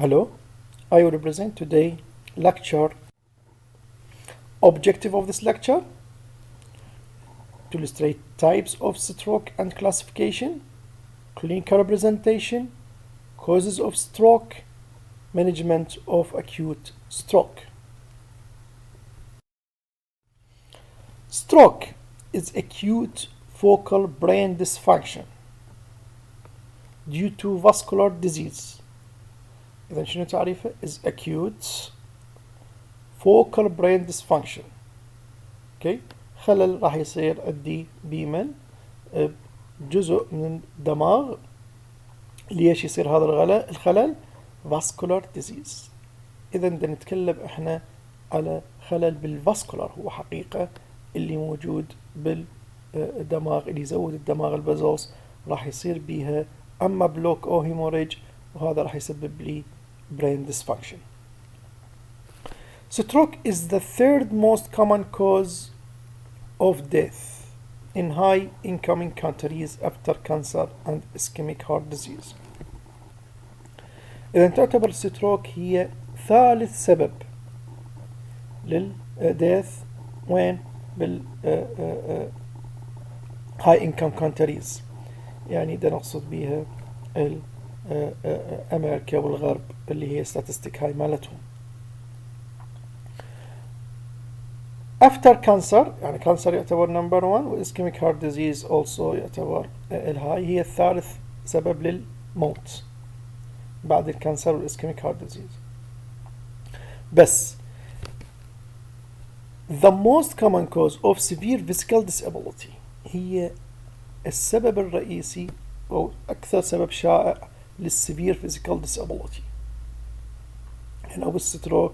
Hello, I will present today lecture. Objective of this lecture: to illustrate types of stroke and classification, clinical representation, causes of stroke, management of acute stroke. Stroke is acute focal brain dysfunction due to vascular disease. إذا شنو تعريفه؟ is acute focal brain dysfunction. اوكي خلل راح يصير عندي بيمن بجزء من الدماغ. ليش يصير هذا الخلل؟ vascular disease. إذا بدنا نتكلم احنا على خلل بالفاسكولار، هو حقيقة اللي موجود بالدماغ اللي يزود الدماغ البازوس، راح يصير بيها اما بلوك او هيموريج، وهذا راح يسبب لي brain dysfunction. Stroke is the third most common cause of death in high income countries after cancer and ischemic heart disease. إذا تعتبر الستروك هي ثالث سبب للديث وين؟ بال high income countries، يعني ده نقصد بيها أمريكا والغرب اللي هي statistic هاي مالتهم. after cancer، يعني cancer يعتبر number 1، و ischemic heart disease also يعتبر الهاي، هي الثالث سبب للموت بعد الكانسر والischemic heart disease. بس the most common cause of severe physical disability هي السبب الرئيسي أو أكثر سبب شائع للسيفير physical disability. هنا بالستروك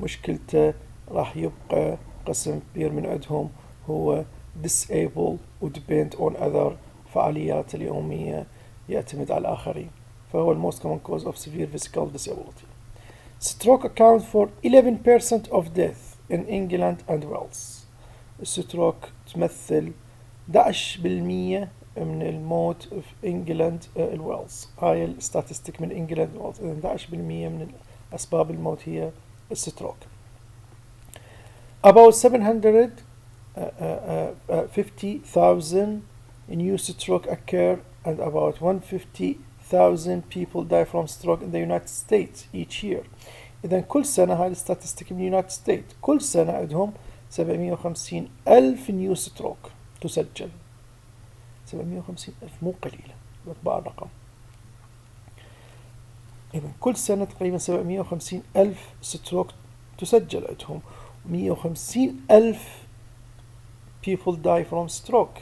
مشكلته راح يبقى قسم كبير من عندهم هو disable و depend on other فعاليات اليومية، يعتمد على الآخرين، فهو ال most common cause of severe physical disability. Stroke accounts for 11% of death in England and Wales. الستروك تمثل 11% من الموت في انجلند الويلز. هاي الستاتستيك من انجلند والويلز. 11% من اسباب الموت هي الستروك. About 750,000 new stroke occur and about 150,000 people die from stroke in the United States each year. إذا كل سنة، هاي الستاتستيك من United States، كل سنة عندهم 750,000 new stroke تسجل. 750,000 مو قليلة، بطبع الرقم. إذا كل سنة تقريبا 750,000 ستروك تسجل عندهم، 150,000 people die from stroke.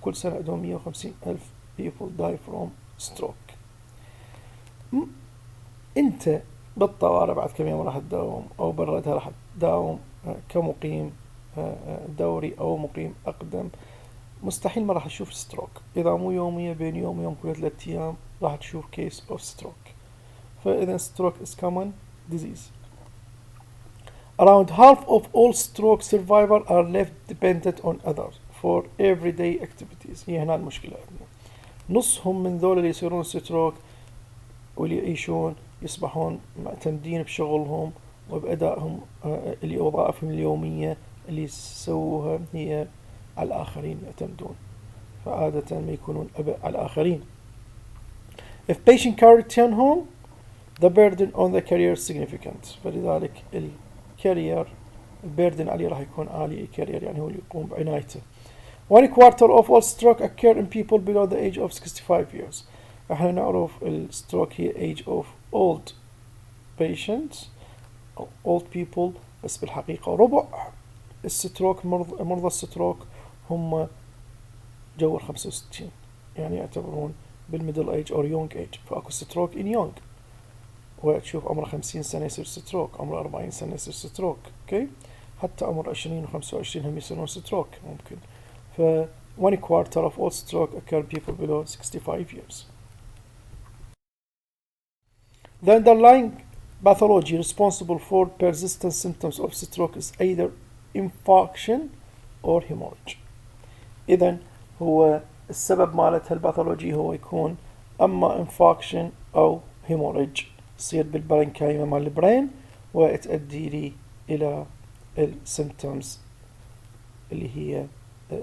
كل سنة عندهم 150,000 people die from stroke. أنت بالطوارئ بعد كم يوم راح تداوم، أو بردها راح تداوم كمقيم دوري أو مقيم أقدم، مستحيل ما راح تشوف ستروك. إذا مو يومية، بين يوم ويوم كل 3 أيام راح تشوف case of stroke. فإذا stroke is common disease. Around half of all stroke survivors are left dependent on others for everyday activities. هي هنا المشكلة عندنا. نصهم من ذول اللي يصيرون ستروك واللي يعيشون يصبحون معتمدين بشغلهم وبأدائهم اللي وظائفهم اليومية اللي يسووها هي على الآخرين يعتمدون، فعادة ما يكونون أباء على الآخرين. If patient can return home, the burden on the career is significant. فلذلك الكارير البردن عليه راح يكون عالي. الكارير يعني هو اللي يقوم بعنايته. 1/4 of all stroke occur in people below the age of 65 years. احنا نعرف الستروك هي age of old patients أو old people، بس بالحقيقة ربع الستروك مرضى الستروك هم جو 65، يعني يعتبرون بالميدل ايج او يونج ايج. فاكو ستروك ان يونج، وتشوف عمره 50 سنة يصير ستروك، عمره 40 سنة يصير ستروك، اوكي، حتى عمر 20 و25 هم يصيرون ستروك ممكن. ف 1/4 of all stroke occur people below 65 years. The underlying pathology responsible for persistent symptoms of stroke is either infarction or hemorrhage. إذن هو السبب مالت هالباثولوجي هو يكون أما infarction أو hemorrhage. تصير بالبرنكايمة مال البرين وتؤدي لي إلى السيمتومز اللي هي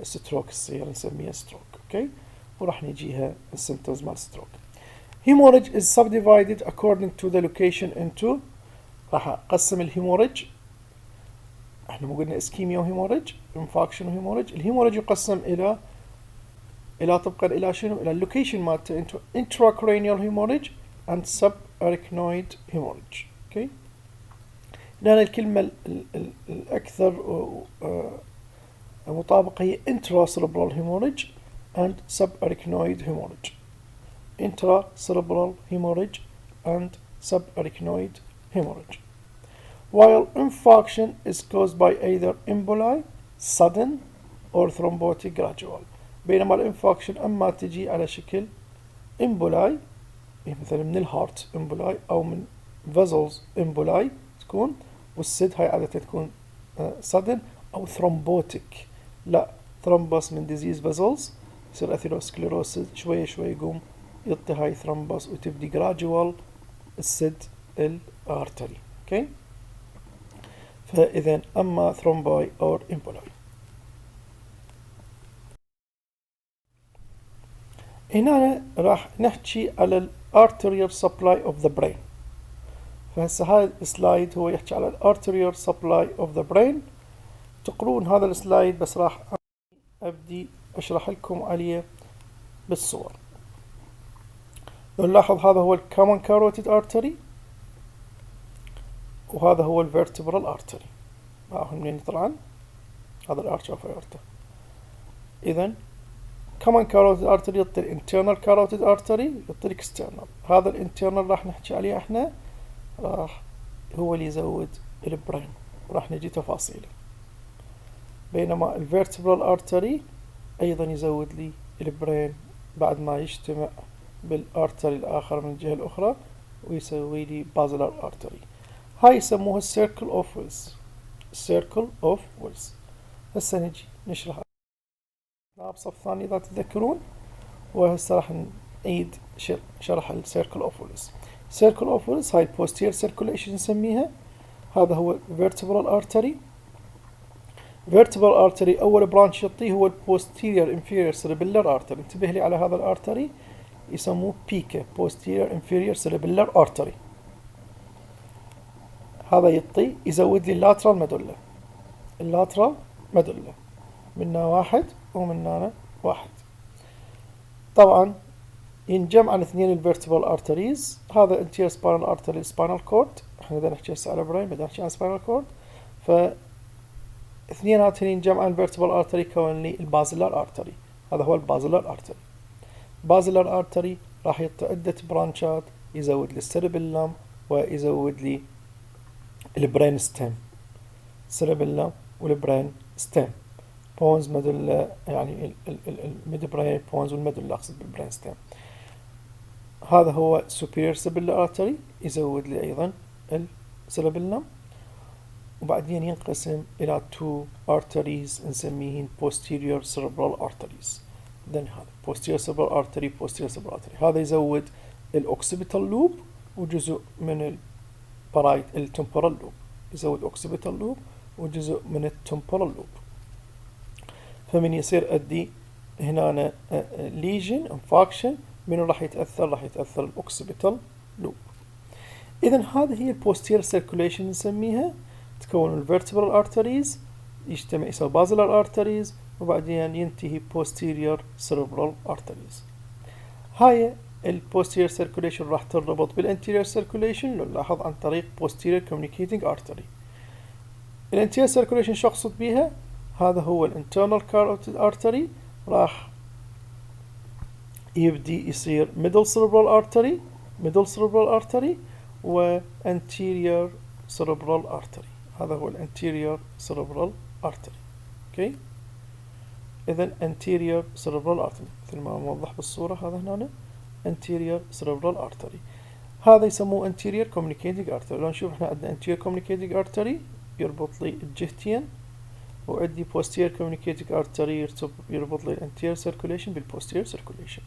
ستروك، تصير نسميها ستروك. اوكي، وراح نجيها السيمتومز مال ستروك. hemorrhage is subdivided according to the location into، راح اقسم الهيموريج، احنا مو قلنا اسكيميا وهيموريج، انفاكشن وهيموريج. الهيموريج يقسم الى طبقا الى شنو؟ الى اللوكيشن مالته into intracranial hemorrhage and subarachnoid hemorrhage. اوكي، هنا الكلمة الأكثر مطابقة هي intracerebral hemorrhage and subarachnoid hemorrhage. intracerebral hemorrhage and subarachnoid hemorrhage. While infarction is caused by either emboli sudden or thrombotic gradual. بينما الانفاكشن أما تجي على شكل emboli، مثلا من الهارت emboli أو من vessels emboli تكون، والسد هاي عادة تكون sudden أو thrombotic. لا، thrombus من disease vessels يصير atherosclerosis، شوية شوية يقوم يعطي هاي thrombus وتبدي gradual السد الارتري. اوكي، فإذا أما thrombi أو emboli. هنا راح نحكي على ال arterial supply of the brain. فهسه هاي السلايد هو يحكي على ال arterial supply of the brain. تقرون هذا السلايد بس راح أبدي أشرح لكم عليه بالصور. لو نلاحظ هذا هو ال common carotid artery وهذا هو ال vertebral artery. معهم منين طبعا هذا ال arch of aorta. إذن common carotid artery يعطي internal carotid artery، يعطي external. هذا ال internal راح نحكي عليه احنا، راح هو اللي يزود البرين، راح نجي تفاصيله. بينما ال vertebral artery أيضا يزود لي البرين بعد ما يجتمع بالارتري الآخر من الجهة الأخرى ويسوي لي basilar artery. هاي يسموها circle of Wills. circle of Wills. هسه نجي نشرح بصف ثاني إذا تتذكرون، وهسه راح نعيد شرح ال circle of Wills. circle of Wills هاي posterior circulation نسميها. هذا هو vertebral artery. vertebral artery أول برانش يعطيه هو ال posterior inferior cerebellar artery. انتبه لي على هذا الارتري، يسموه بيكا posterior inferior cerebellar artery. هذا يعطي يزود لي اللاترال مدلة. اللاترال مدلة منا واحد ومنا واحد. طبعا ينجمع عن اثنين الفيرتبرال ارتريز. هذا anterior spinal artery spinal cord، احنا بدنا نحكي هسه على براين، بدنا نحكي عن spinal cord. اثنيناتهم ينجمع عن vertebral artery يكون لي البازلر ارتري. هذا هو البازلر ارتري. بازلر ارتري راح يعطي عدة برانشات، يزود لي السيربيلم ويزود لي البرين ستيم. سيربيلم والبرين ستيم، بونز مدل، يعني الميد برين بونز والمدل اقصد بالبرين ستيم. هذا هو superior cerebellar artery يزود لي ايضا السيربيلم. وبعدين ينقسم الى two arteries نسميهن posterior cerebral arteries. then هذا posterior cerebral artery posterior cerebral artery هذا يزود الاوكسيبيتال لوب وجزء من التمبورال لوب، يزود اوكسيبيتال لوب وجزء من التمبورال لوب. فمن يصير ادي هنا ليجن انفاكشن، منو راح يتاثر؟ راح يتاثر الاوكسيبيتال لوب. اذا هذه هي البوستير سيركوليشن نسميها، تكون الفيرتبرال ارتريز يجتمع يسوي بازلر ارتريز وبعدين ينتهي posterior cerebral arteries. هاي البوستير سيركوليشن راح تربط بالانتيريور سيركوليشن، لو نلاحظ عن طريق posterior communicating artery. الانتيريور سيركوليشن شو اقصد بيها؟ هذا هو الانترنال carotid artery، راح يبدي يصير middle cerebral artery و anterior cerebral artery. هذا هو الانتيريور cerebral artery. اوكي، اذا anterior cerebral artery مثل ما موضح بالصورة. هذا هنا anterior cerebral artery، هذا يسموه anterior communicating artery. لو نشوف احنا عندنا anterior communicating artery يربط لي الجهتين، وعندي posterior communicating artery يربط لي anterior circulation بالposterior circulation.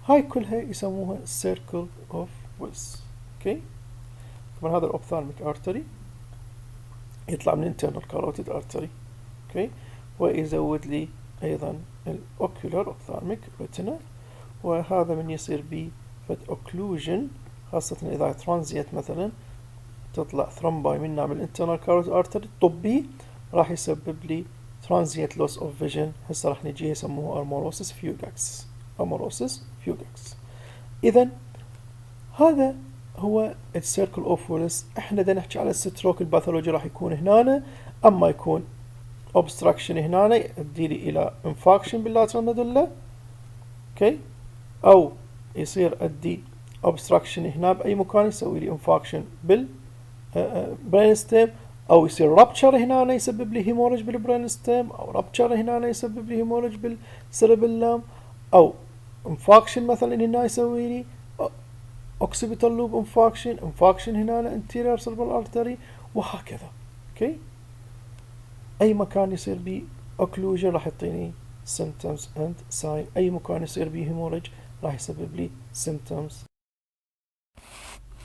هاي كلها يسموها circle of Wills. اوكي، طبعا هذا الأوبثالميك أرتري يطلع من internal carotid artery. اوكي، ويزود لي أيضا الأوكيولار أوبثالميك ريتنا، وهذا من يصير بي فد اوكلوجن، خاصة إذا ترانزيت مثلا تطلع ثرومباي منها من الانترنال كاروتيد ارتري الطبي، راح يسبب لي ترانزيت لوس اوف فيجن. هسه راح نجي يسموه اموروسيس فيوجاكس. اموروسيس فيوجاكس. اذا هذا هو السيركل اوف ويلس. احنا بدنا نحكي على الستروك الباثولوجي، راح يكون هنا، اما يكون obstruction هنا يؤدي لي الى انفاكشن باللاترال ميدولا، اوكي، او يصير ادي obstruction هنا باي مكان يسوي لي انفاكشن بالبرين ستيم، او يصير رابتشر هنا يسبب لي هيموريج بالبرين ستيم، او رابتشر هنا يسبب لي هيموريج بالسيربيلم، او انفاكشن مثلا هنا يسوي لي اوكسيبيتال لوب انفاكشن هنا انتيريور سيربرال ارتري، وهكذا. اوكي، اي مكان يصير بي اوكلوجن راح يعطيني symptoms and sign. اي مكان يصير بي هيموريج راح يسبب لي symptoms.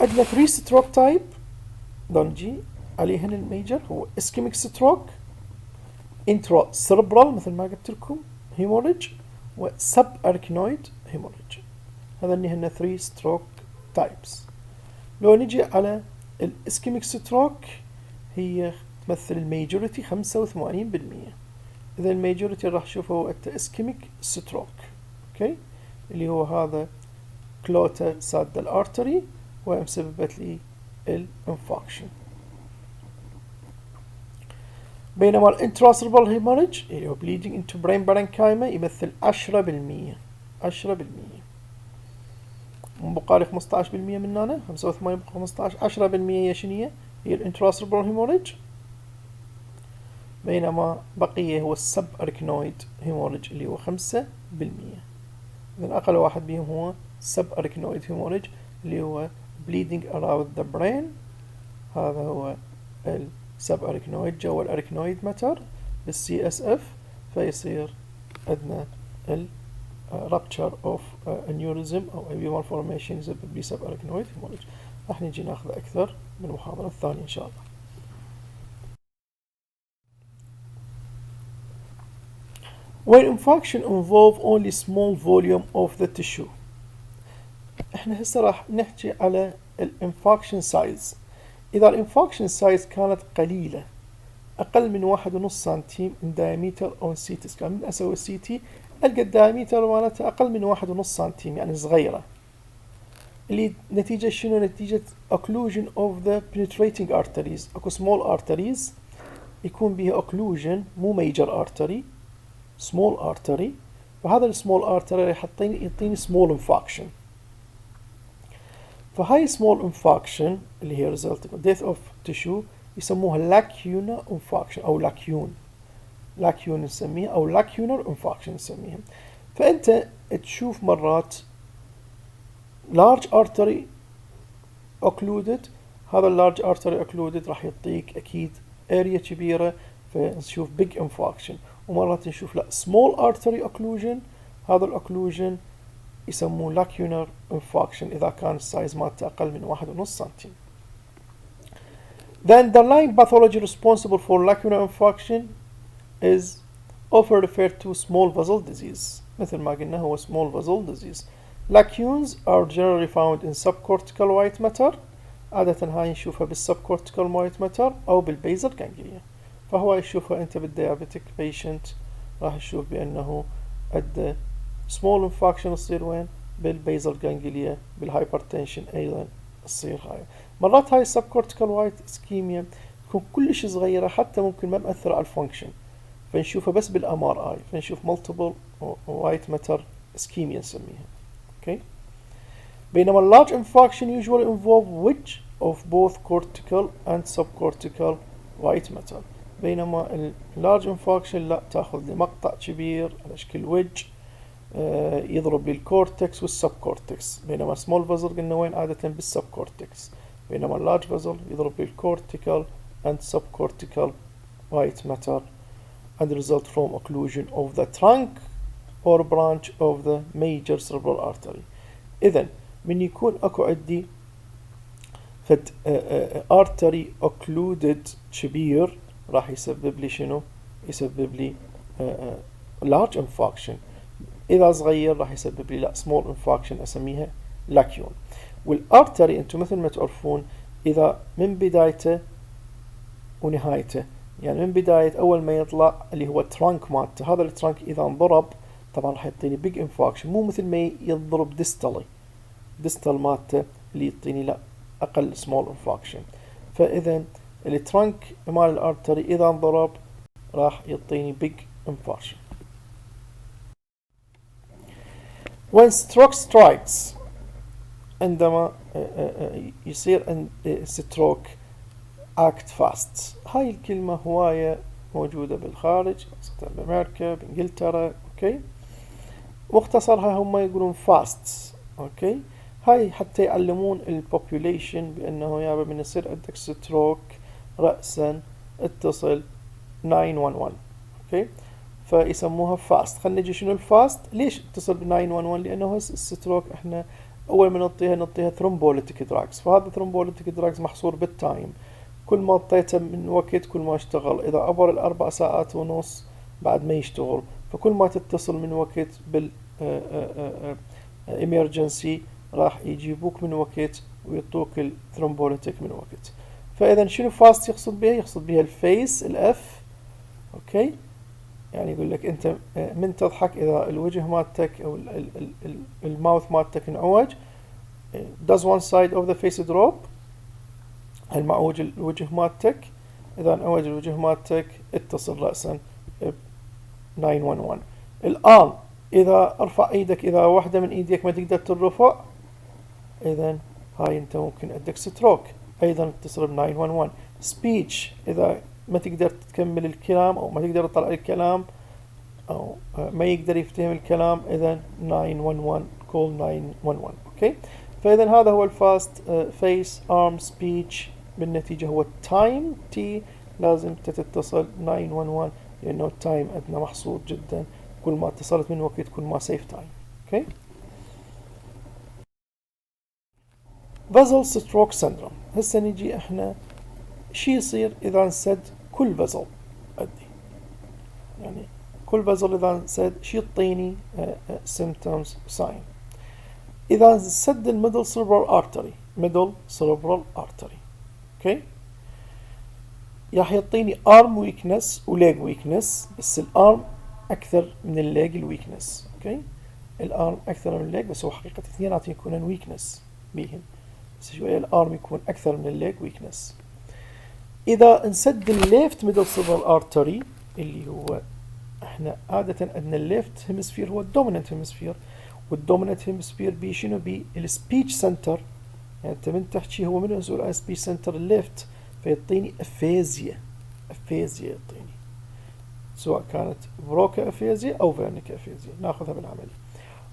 عندنا 3 ستروك تايب نجي عليهن. الميجر هو اسكيميك ستروك، انترا سيربرال مثل ما قلت لكم هيموريج، وسب اركنويد هيموريج. هذا هن 3 ستروك تايبس. لو نجي على الاسكيميك ستروك، هي تمثل الميجوريتي 85%. اذا الميجوريتي راح نشوفه هو اسكيميك ستروك، اوكي، اللي هو هذا كلوتا ساد الارتري ومسببت لي الانفاكشن. بينما الانتراسيربرال هيموريج اللي هو bleeding into brain parenchyma يمثل 10%. 10%. بقى 15% من هنا، 85 بقى 15، 10% هي شنو هي الانتراسيربرال هيموريج، بينما بقية هو السب اركنويد هيموريج اللي هو 5%. إذن أقل واحد بهم هو سب اركنويد هيموريج اللي هو bleeding around the brain. هذا هو السب اركنويد جوا الاركنويد ماتر بالسي اس اف، فيصير عندنا ال rupture of aneurysm أو AV malformation يسبب لي سب اركنويد هيموريج. راح نجي ناخذ أكثر بالمحاضرة الثانية إن شاء الله. When infarction involve only small volume of the tissue. احنا هسه راح نحكي على الانفاكشن سايز. اذا الانفاكشن سايز كانت قليلة اقل من 1.5 سنتيم in diameter on CT scan، من اسوي السي تي القى الدايمتر مالتها اقل من 1.5 سنتيم يعني صغيرة، اللي نتيجة شنو؟ نتيجة occlusion of the penetrating arteries. اكو small arteries يكون بها occlusion، مو major artery، small artery، فهذا السمول ارتري راح يعطيني small infarction. فهاي small infarction اللي هي resulting death of tissue يسموها lacunar infarction او lacunar نسميها، او lacunar infarction نسميها. فانت تشوف مرات large artery occluded، هذا large artery occluded راح يعطيك اكيد اريا كبيرة فنشوف big infarction، ومرات نشوف لا small artery occlusion، هذا الاوكلوجن يسموه lacunar infarction إذا كان السايز مالته أقل من 1.5 سنتيم. The underlying pathology responsible for lacunar infarction is often referred to small vessel disease. مثل ما قلنا هو small vessel disease. Lacunes are generally found in subcortical white matter. عادة هاي نشوفها بالsubcortical white matter أو بالبيزل ganglia. فهو يشوفها أنت بالديابيتك patient راح تشوف بأنه أدى small infarction تصير وين؟ بالبيزل جانجليا. بالهايبرتنشن أيضا تصير هاي. مرات هاي subcortical white ischemia تكون كلش صغيرة حتى ممكن ما مأثرة على الفانكشن، فنشوفها بس بالام ار اي، فنشوف multiple white matter ischemia نسميها. okay. بينما large infarction usually involve wedge of both cortical and subcortical white matter. بينما large infarction لا، تاخذ لي مقطع كبير على شكل wedge يضرب للكورتكس والسب كورتكس. بينما small vessel قلنا وين؟ عادة بالسب كورتكس. بينما large vessel يضرب للكورتيكال and subcortical white matter and result from occlusion of the trunk or branch of the major cerebral artery. إذن من يكون أكو عندي فد ارتري اوكلودد كبير راح يسبب لي شنو؟ يسبب لي large infarction. اذا صغير راح يسبب لي لا small infarction اسميها لاكيون. والارتري انتم مثل ما تعرفون اذا من بدايته ونهايته، يعني من بداية اول ما يطلع اللي هو الترانك مالته، هذا الترانك اذا انضرب طبعا راح يعطيني big infarction، مو مثل ما ينضرب ديستالي، ديستال مالته اللي يعطيني لا اقل small infarction. فاذا الترانك مال الارتري اذا انضرب راح يعطيني big infarction. when stroke strikes، عندما يصير ستروك act fast. هاي الكلمة هواية موجودة بالخارج، خاصة بأمريكا بإنجلترا. أوكي، مختصرها هم يقولون fast. أوكي، هاي حتى يعلمون البوبوليشن بأنه يابا من يصير عندك ستروك رأسا اتصل 911. أوكي، فيسموها فاست. خلينا نجي شنو الفاست؟ ليش اتصل ب 911؟ لأنه الستروك احنا أول ما نعطيها ثرومبوليتيك دراجز، فهذا ثرومبوليتيك دراجز محصور بالتايم، كل ما اعطيته من وقت كل ما اشتغل. إذا عبر ال4 ساعات ونص بعد ما يشتغل، فكل ما تتصل من وقت بال emergency راح يجيبوك من وقت ويعطوك الثرومبوليتيك من وقت. فإذا شنو فاست يقصد بها؟ يقصد بها الفيس الاف. اوكي، يعني يقول لك انت من تضحك اذا الوجه مالتك او الماوث مالتك انعوج، does one side of the face drop؟ هل معوج الوجه مالتك؟ اذا انعوج الوجه مالتك اتصل رأسا ب 911. الآن اذا ارفع ايدك، اذا واحدة من ايديك ما تقدر ترفع، اذا هاي انت ممكن عندك ستروك، ايضا اتصل ب 911. speech، اذا ما تقدر تكمل الكلام او ما تقدر تطلع الكلام او ما يقدر يفتهم الكلام، اذا 911 call 911. اوكي، فاذا هذا هو الفاست فيس ارم سبيتش. بالنتيجة هو التايم تي لازم تتصل 911 لانه التايم عندنا محصور جدا، كل ما اتصلت من وقت كل ما سيف تايم. اوكي، فازل ستروك سندروم. هسه نجي احنا شي يصير اذا انسد كل فازل عندي، يعني كل فازل اذا انسد شي يعطيني symptoms sign. اذا انسد الميدل سيربرال ارتري، ميدل سيربرال ارتري، اوكي، راح يعطيني ارم ويكنس وليج ويكنس، بس الارم اكثر من الليج الويكنس. اوكي، الارم اكثر من الليج، بس هو حقيقة اثنيناتهم يكونون ويكنس بيهم، بس شوية الارم يكون اكثر من الليج ويكنس. اذا انسد الليفت ميدل سيربرال ارتري اللي هو احنا عادة عندنا الليفت هيمسفير هو الدوميننت هيمسفير، والدوميننت هيمسفير بي شنو؟ بي السبيتش سنتر، يعني انت من تحكي هو من مسؤول عن سبيتش سنتر الليفت، فيعطيني افيزيا، افيزيا يعطيني، سواء كانت بروكا افيزيا او فيرنيكا افيزيا، ناخذها بالعملي.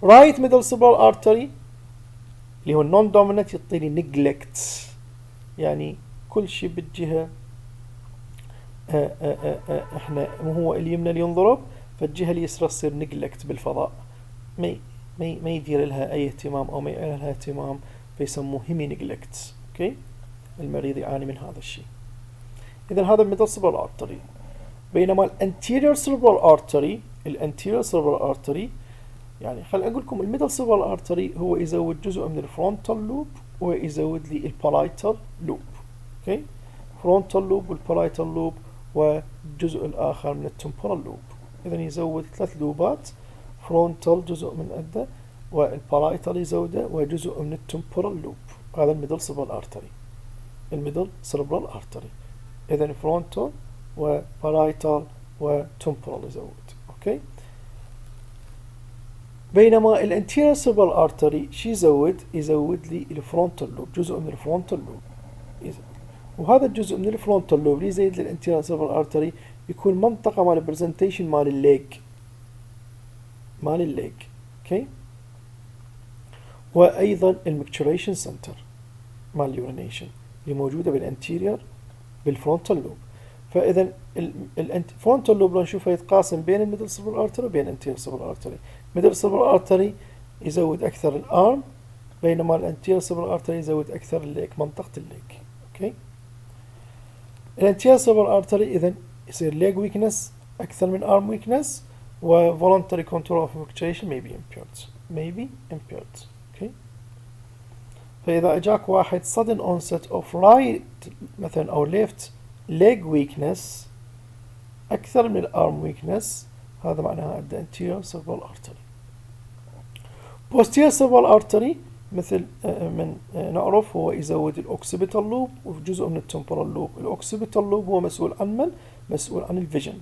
رايت ميدل سيربرال ارتري اللي هو النون دوميننت يعطيني نيجلكت، يعني كل شيء بالجهة احنا مو هو اليمنى اللي ينضرب، فالجهة اليسرى تصير نيجلكت بالفضاء، ما يدير لها اي اهتمام او ما يعير لها اهتمام، فيسموه هيمي نيجلكت. اوكي، المريض يعاني من هذا الشيء. اذا هذا الميدل سيربرال ارتري. بينما الانتيريور سيربرال ارتري، الانتيريور سيربرال ارتري يعني خليني اقول لكم الميدل سيربرال ارتري هو يزود جزء من الفرونتال لوب ويزود لي البارايتال لوب. اوكي، فرونتال لوب والبارايتال لوب والجزء الآخر من التمبورال لوب. إذا يزود 3 لوبات، فرونتال جزء من عنده، والبارايتال يزوده، وجزء من التمبورال لوب. هذا الميدل سيربرال ارتري، الميدل سيربرال ارتري. إذا فرونتال وبارايتال وتمبورال يزود. أوكي، بينما الانتيريور سيربرال ارتري شي يزود لي الفرونتال لوب، جزء من الفرونتال لوب يزود. وهذا الجزء من الفرونتال لوب اللي يزيد للانتيريور سيربرال ارتري يكون منطقة مال البرزنتيشن مال الليج. اوكي، وايضا المكتوريشن سنتر مال اليورينيشن اللي موجودة بالانتيريور بالفرونتال لوب. فاذا الفرونتال لوب نشوفه يتقاسم بين الميدل سيربرال ارتري وبين الانتيريور سيربرال ارتري. ميدل سيربرال ارتري يزود اكثر الارم، بينما الانتيريور سيربرال ارتري يزود اكثر الليك، منطقة الليك. اوكي. الانتيريور سيربرال ارتري اذا يصير ليج ويكنس اكثر من ارم ويكنس، و voluntary control of fluctuation may be impaired. اوكي. فاذا اجاك واحد sudden onset of right مثلا او left leg weakness اكثر من الارم weakness، هذا معناها عنده anterior cerebral artery. posterior cerebral artery مثل من نعرف هو يزود الاوكسيبيتال لوب وجزء من التمبورال لوب. الاوكسيبيتال لوب هو مسؤول عن من؟ مسؤول عن الفيجن.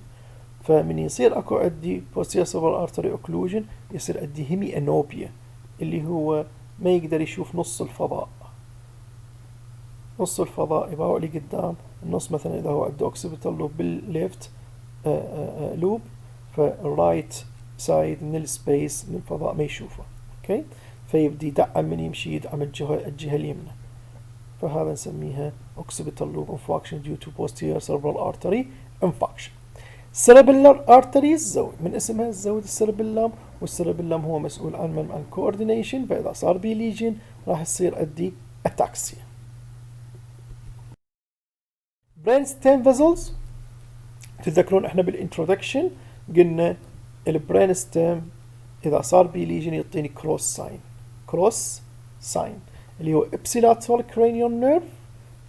فمن يصير اكو عندي posterior cerebral artery occlusion يصير عندي هيمي انوبيا، اللي هو ما يقدر يشوف نص الفضاء. نص الفضاء يباوع لي قدام، النص مثلا اذا هو عنده اوكسيبيتال لوب بالليفت لوب، فالرايت سايد من السبيس من الفضاء ما يشوفه. اوكي. فيبدي يدعم من يمشي يدعم الجهة اليمنى، فهذا نسميها occipital loop infarction due to posterior cerebral artery infarction. cerebellar artery الزود من اسمها الزود السيربيلم، والسيربيلم هو مسؤول عن coordination، فإذا صار بي ليجن راح يصير عندي ataxia. brain stem vessels تتذكرون احنا بالانترودكشن قلنا البرين ستيم اذا صار بي ليجن يعطيني كروس ساين اللي هو ipsilateral cranial nerve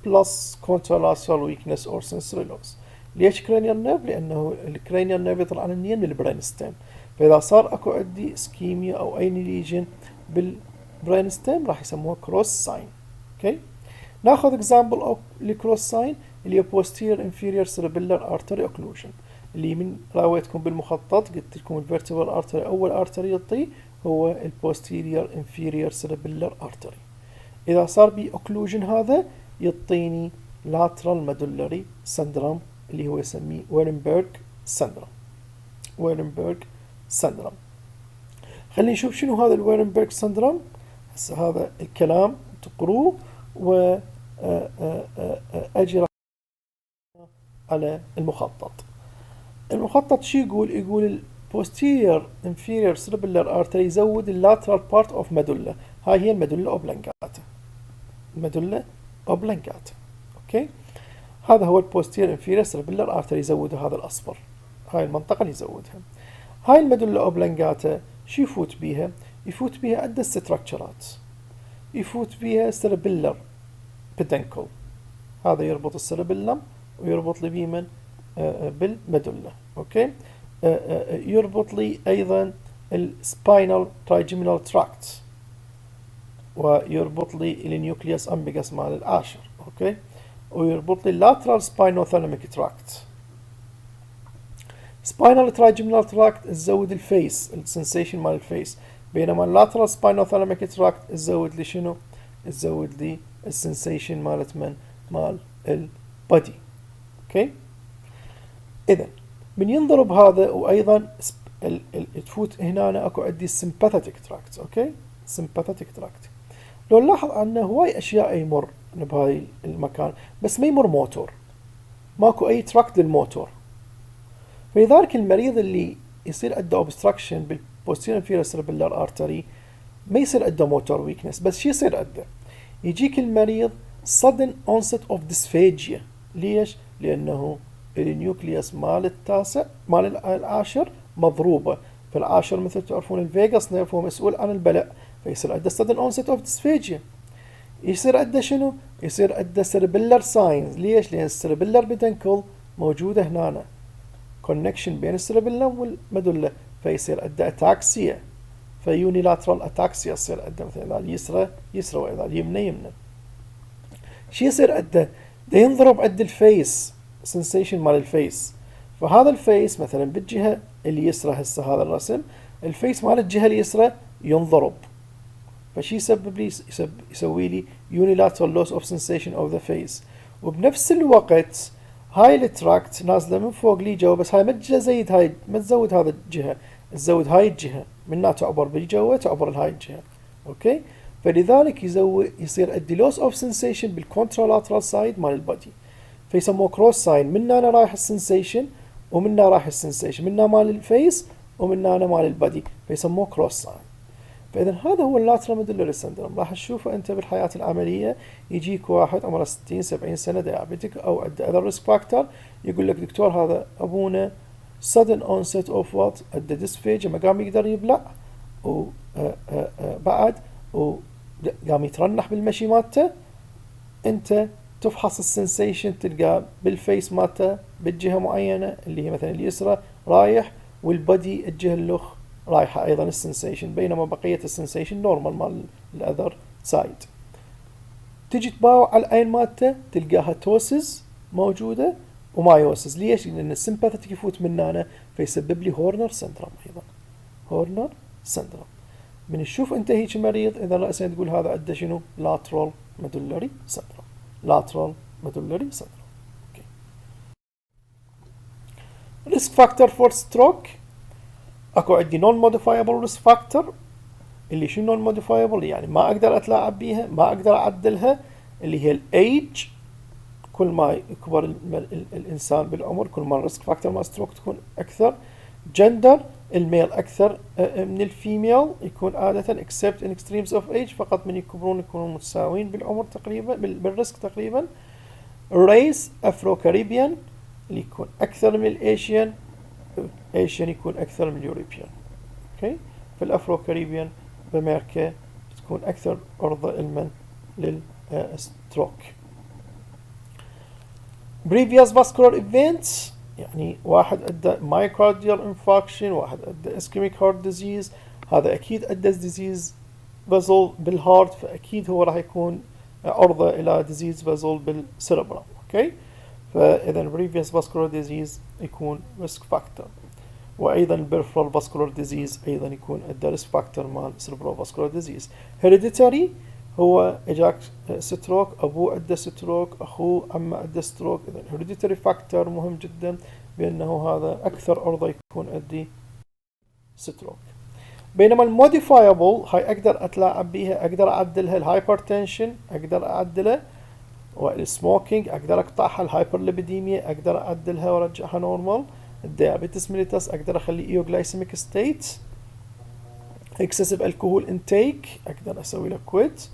plus contralateral weakness or sensory loss. ليش cranial nerve؟ لانه الكرانيال نيرف يطلع عن النين من البرين ستيم، فاذا صار اكو عندي اسكيميا او اي ليجن بالبرين ستيم راح يسموها كروس ساين. اوكي. ناخذ اكزامبل او الكروس ساين اللي هي posterior inferior cerebellar artery occlusion، اللي من راويتكم بالمخطط قلت لكم الفيرتبرال ارتري اول ارتري يعطي هو البوستيريور inferior cerebellar artery. اذا صار بي occlusion هذا يعطيني lateral medullary syndrome اللي هو يسميه ويرنبرغ syndrome. خلينا نشوف شنو هذا الويرنبرغ syndrome. هسه هذا الكلام تقروه و اجي على المخطط. المخطط شو يقول؟ يقول ال posterior inferior cerebellar artery يزود ال lateral part of medulla. هاي هي الميدولا oblongata. اوكي. هذا هو ال posterior inferior cerebellar artery يزود هذا الاصفر، هاي المنطقة اللي يزودها. هاي الميدولا oblongata شو يفوت بيها؟ يفوت بيها عدة ستراكشرات. يفوت بيها cerebellar peduncle، هذا يربط السيربيلم ويربط لي بيمن بالميدولا. اوكي. يربط لي ايضا السباينال ترايجيمينال تراكت، ويربط لي النيوكليوس امبيجاس مال العاشر. اوكي. ويربط لي اللاترال سباينوثالاميك تراكت. سباينال ترايجيمينال تراكت تزود الفيس، السنسيشن مال الفيس، بينما اللاترال سباينوثالاميك تراكت تزود لي شنو؟ تزود لي السنسيشن مالت مال البادي. اوكي. اذا من ينضرب هذا، وايضا تفوت هنا اكو عندي السمباثيك تراكت. اوكي. سمباثيك تراكت لو نلاحظ انه هواي اشياء يمر بهاي المكان، بس ما يمر موتور، ماكو اي تراكت للموتور. فلذلك المريض اللي يصير عنده obstruction بالposterior inferior cerebellar artery ما يصير عنده موتور ويكنس، بس شو يصير عنده؟ يجيك المريض sudden onset of dysphagia. ليش؟ لأنه النيوكليوس مال العاشر مضروبة. فالعاشر مثل تعرفون الفيغاس نيرف هو مسؤول عن البلع، فيصير عنده sudden onset of dysphagia. يصير عنده شنو؟ يصير عنده cerebellar signs. ليش؟ لأن السيربيلر بدنكل موجودة هنا، connection بين السيربيلم والمدلة، فيصير عنده أتاكسيا، فيونيلاترال أتاكسيا يصير عنده، مثلا إذا اليسرى وإذا اليمنى. شو يصير عنده؟ ده ينضرب عند الفيس، sensation مال الفيس. فهذا الفيس مثلا بالجهة اليسرى، هسه هذا الرسم الفيس مال الجهة اليسرى ينضرب، فشي يسبب لي يسوي لي unilateral loss of sensation of the face. وبنفس الوقت هاي التراكت نازله من فوق لي جوا، بس هاي ما تزيد هاي، ما تزود هذا الجهه، تزود هاي الجهه منها تعبر بالجوا، تعبر لهاي الجهه. اوكي. فلذلك يصير عندي loss of sensation بالcontrolateral side مال البادي، فيسموه كروس ساين. من هنا رايح السنسيشن ومن هنا رايح السنسيشن، من هنا مال الفيس ومن هنا مال البادي، فيسموه كروس ساين. فإذا هذا هو اللاترال ميدولاري سندروم. راح تشوفه أنت بالحياة العملية، يجيك واحد عمره 60 70 سنة ديابيتك أو عنده other risk factor، يقول لك دكتور هذا أبونا sudden onset of what، عنده dysphagia ما قام يقدر يبلع، وبعد وقام يترنح بالمشي مالته. أنت تفحص السنسيشن تلقى بالفيس مالته بالجهة معينة اللي هي مثلا اليسرى رايح، والبودي الجهة الأخ رايحة أيضا السنسيشن، بينما بقية السنسيشن نورمال مال الأذر سايد. تجي تباوع على العين مالته تلقاها توسز موجودة ومايوسز. ليش؟ لأن السمباثيك يفوت من هنا فيسبب لي هورنر سندروم أيضا، هورنر سندروم. من تشوف أنت هيك مريض إذا رأسا تقول هذا عنده شنو؟ lateral medullary syndrome، lateral medullary syndrome. okay. risk factor for stroke، اكو عندي non modifiable risk factor. اللي شنو non modifiable؟ يعني ما اقدر اتلاعب بيها، ما اقدر اعدلها، اللي هي الايج. كل ما يكبر الانسان بالعمر كل ما الريسك فاكتور مال ستروك تكون اكثر. جندر، الميل اكثر من الفيميل يكون عاده except in extremes of age، فقط من يكبرون يكونوا متساويين بالعمر تقريبا بالريسك تقريبا. ريس افرو كاريبيان اللي يكون اكثر من الايشيان، ايشيان يكون اكثر من اليوروبيان. اوكي، فالافرو كاريبيان بامريكا تكون اكثر عرضه علما للستروك. previous vascular events، يعني واحد عنده myocardial infarction، واحد عنده ischemic heart disease، هذا اكيد عنده disease vessel بالهارت، فاكيد هو راح يكون عرضه الى disease vessel بالسيربرم. اوكي، فاذا previous vascular disease يكون risk factor. وايضا peripheral vascular disease ايضا يكون عنده risk factor مال cerebral vascular disease. hereditary هو اجاك ستروك، ابوه عنده ستروك، اخوه عمه عنده ستروك، اذا hereditary factor مهم جدا بانه هذا اكثر عرضه يكون عندي ستروك. بينما الموديفايبل هاي اقدر اتلاعب بيها، اقدر اعدلها. الهايبرتنشن اقدر اعدلها، والسموكينج اقدر اقطعها. الهايبرليبيديميا اقدر اعدلها وارجعها نورمال. الديابيتس ميليتس اقدر اخلي ايوغلايسيميك ستيت. اكسسيف الكحول انتيك اقدر اسوي له كويت.